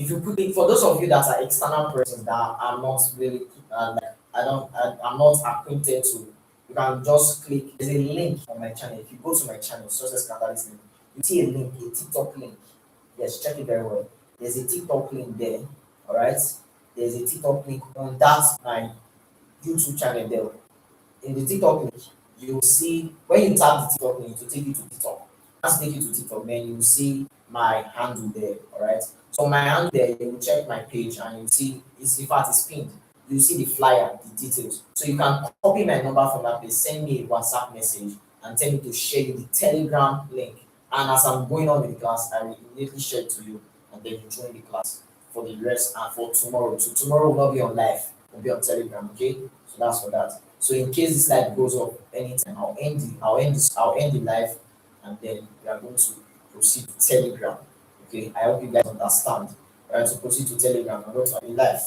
If you put it, for those of you that are external persons that are not really like I'm not acquainted to, you can just click. There's a link on my channel. If you go to my channel, Success Catalyst link, you see a link, a TikTok link. Yes, check it very well. There's a TikTok link there. All right. There's a TikTok link on that my YouTube channel there. In the TikTok link, you will see when you tap the TikTok link to take you to TikTok. Once take you to TikTok, then you will see my handle there. All right. So my handle there, you will check my page and you see it's in fact it's pinned. You see the flyer, the details. So you can copy my number from that place, send me a WhatsApp message and tell me to share you the Telegram link. And as I'm going on with the class, I will immediately share it to you and then you join the class for the rest and for tomorrow. So tomorrow will not be on live, will be on Telegram, okay? So that's for that. So in case this live goes off anytime, I'll end the live and then we are going to proceed to Telegram. Okay, I hope you guys understand. Right, to proceed to Telegram, I'm going to be live.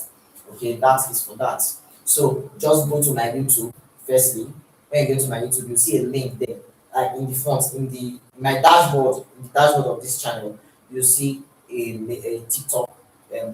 Okay, that is for that. So just go to my YouTube firstly. When you go to my YouTube, you see a link there. Like in the front, my dashboard, in the dashboard of this channel, you see a TikTok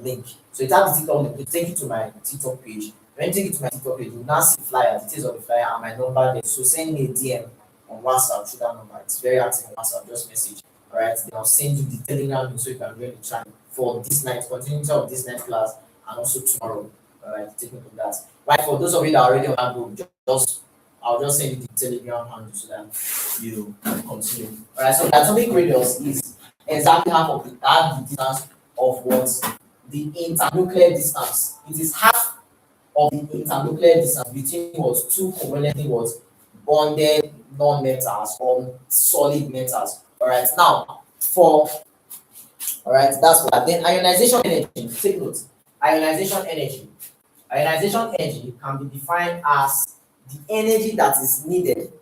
link. So you tap the TikTok link, it take you to my TikTok page. When you take it to my TikTok page, you now see flyer, details of the flyer, and my number there. So send me a DM on WhatsApp through that number. It's very active on WhatsApp, just message. All right, then I'll send you the Telegram link so you can join the channel for this night, continuity of this night class, and also tomorrow. All right, take note of that. Right, for those of you that are already on that group, just I'll just send you the Telegram handle so that you continue. All right, so the atomic radius is exactly half the distance of what the internuclear distance. It is half of the internuclear distance between what two covalently what bonded non-metals or solid metals. All right, now for all right, that's what. Then ionization energy. Take note. Ionization energy. Ionization energy can be defined as the energy that is needed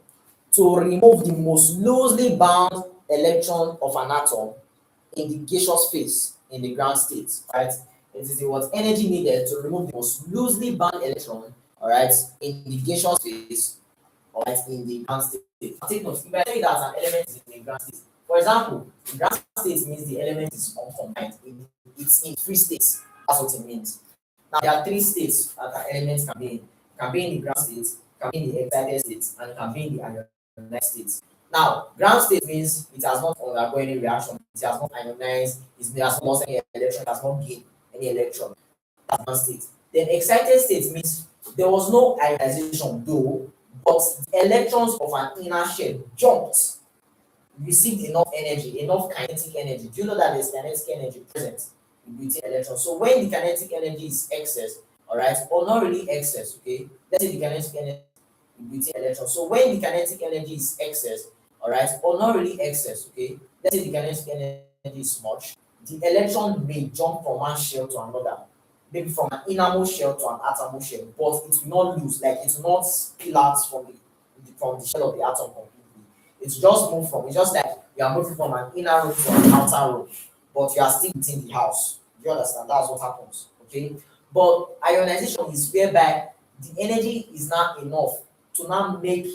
to remove the most loosely bound electron of an atom in the gaseous phase in the ground state. Right? It is the what energy needed to remove the most loosely bound electron, all right, in the gaseous phase, all right, in the ground state. Take note. If I tell you that an element is in the ground state, for example, the ground state means the element is uncombined. It's in three states. That's what it means. Now there are three states that an element can be in. It can be in the ground state, it can be in the excited state, and it can be in the ionized state. Now, ground state means it has not undergone any reaction, it has not ionized, it has not lost any electron, it has not gained any electron. That's ground state. Then excited state means there was no ionization though, but the electrons of an inner shell jumped, received enough energy, enough kinetic energy. Do you know that there's kinetic energy present between electrons? So when the kinetic energy is excess, all right, or not really excess, okay, let's say the kinetic energy between electrons. So when the kinetic energy is excess, all right, or not really excess, okay, let's say the kinetic energy is much, the electron may jump from one shell to another, maybe from an innermost shell to an outermost shell, but it will not lose, like it will not spill out from the shell of the atom completely. It's just move from, it's just like you are moving from an inner room to an outer room, but you are still within the house. Do you understand? That's what happens. Okay. But ionization is whereby the energy is not enough to now make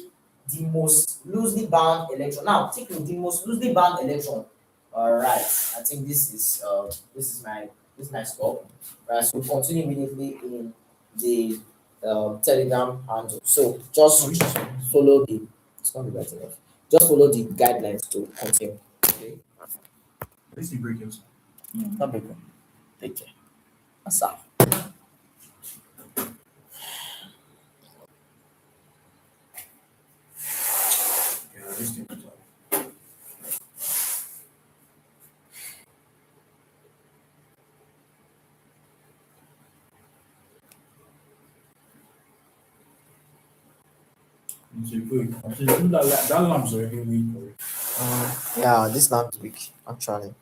the most loosely bound electron. Now, take the most loosely bound electron. All right. I think this is my stop. Right. So we continue immediately in the Telegram handle. So Oh, just this is follow the. It's not right enough. Just follow the guidelines to continue. Okay. this is breaking. Not breaking. Take care. Asa. Yeah, this thing is it's a break. I said, that lamp's already weak already. Yeah, this lamp is weak actually.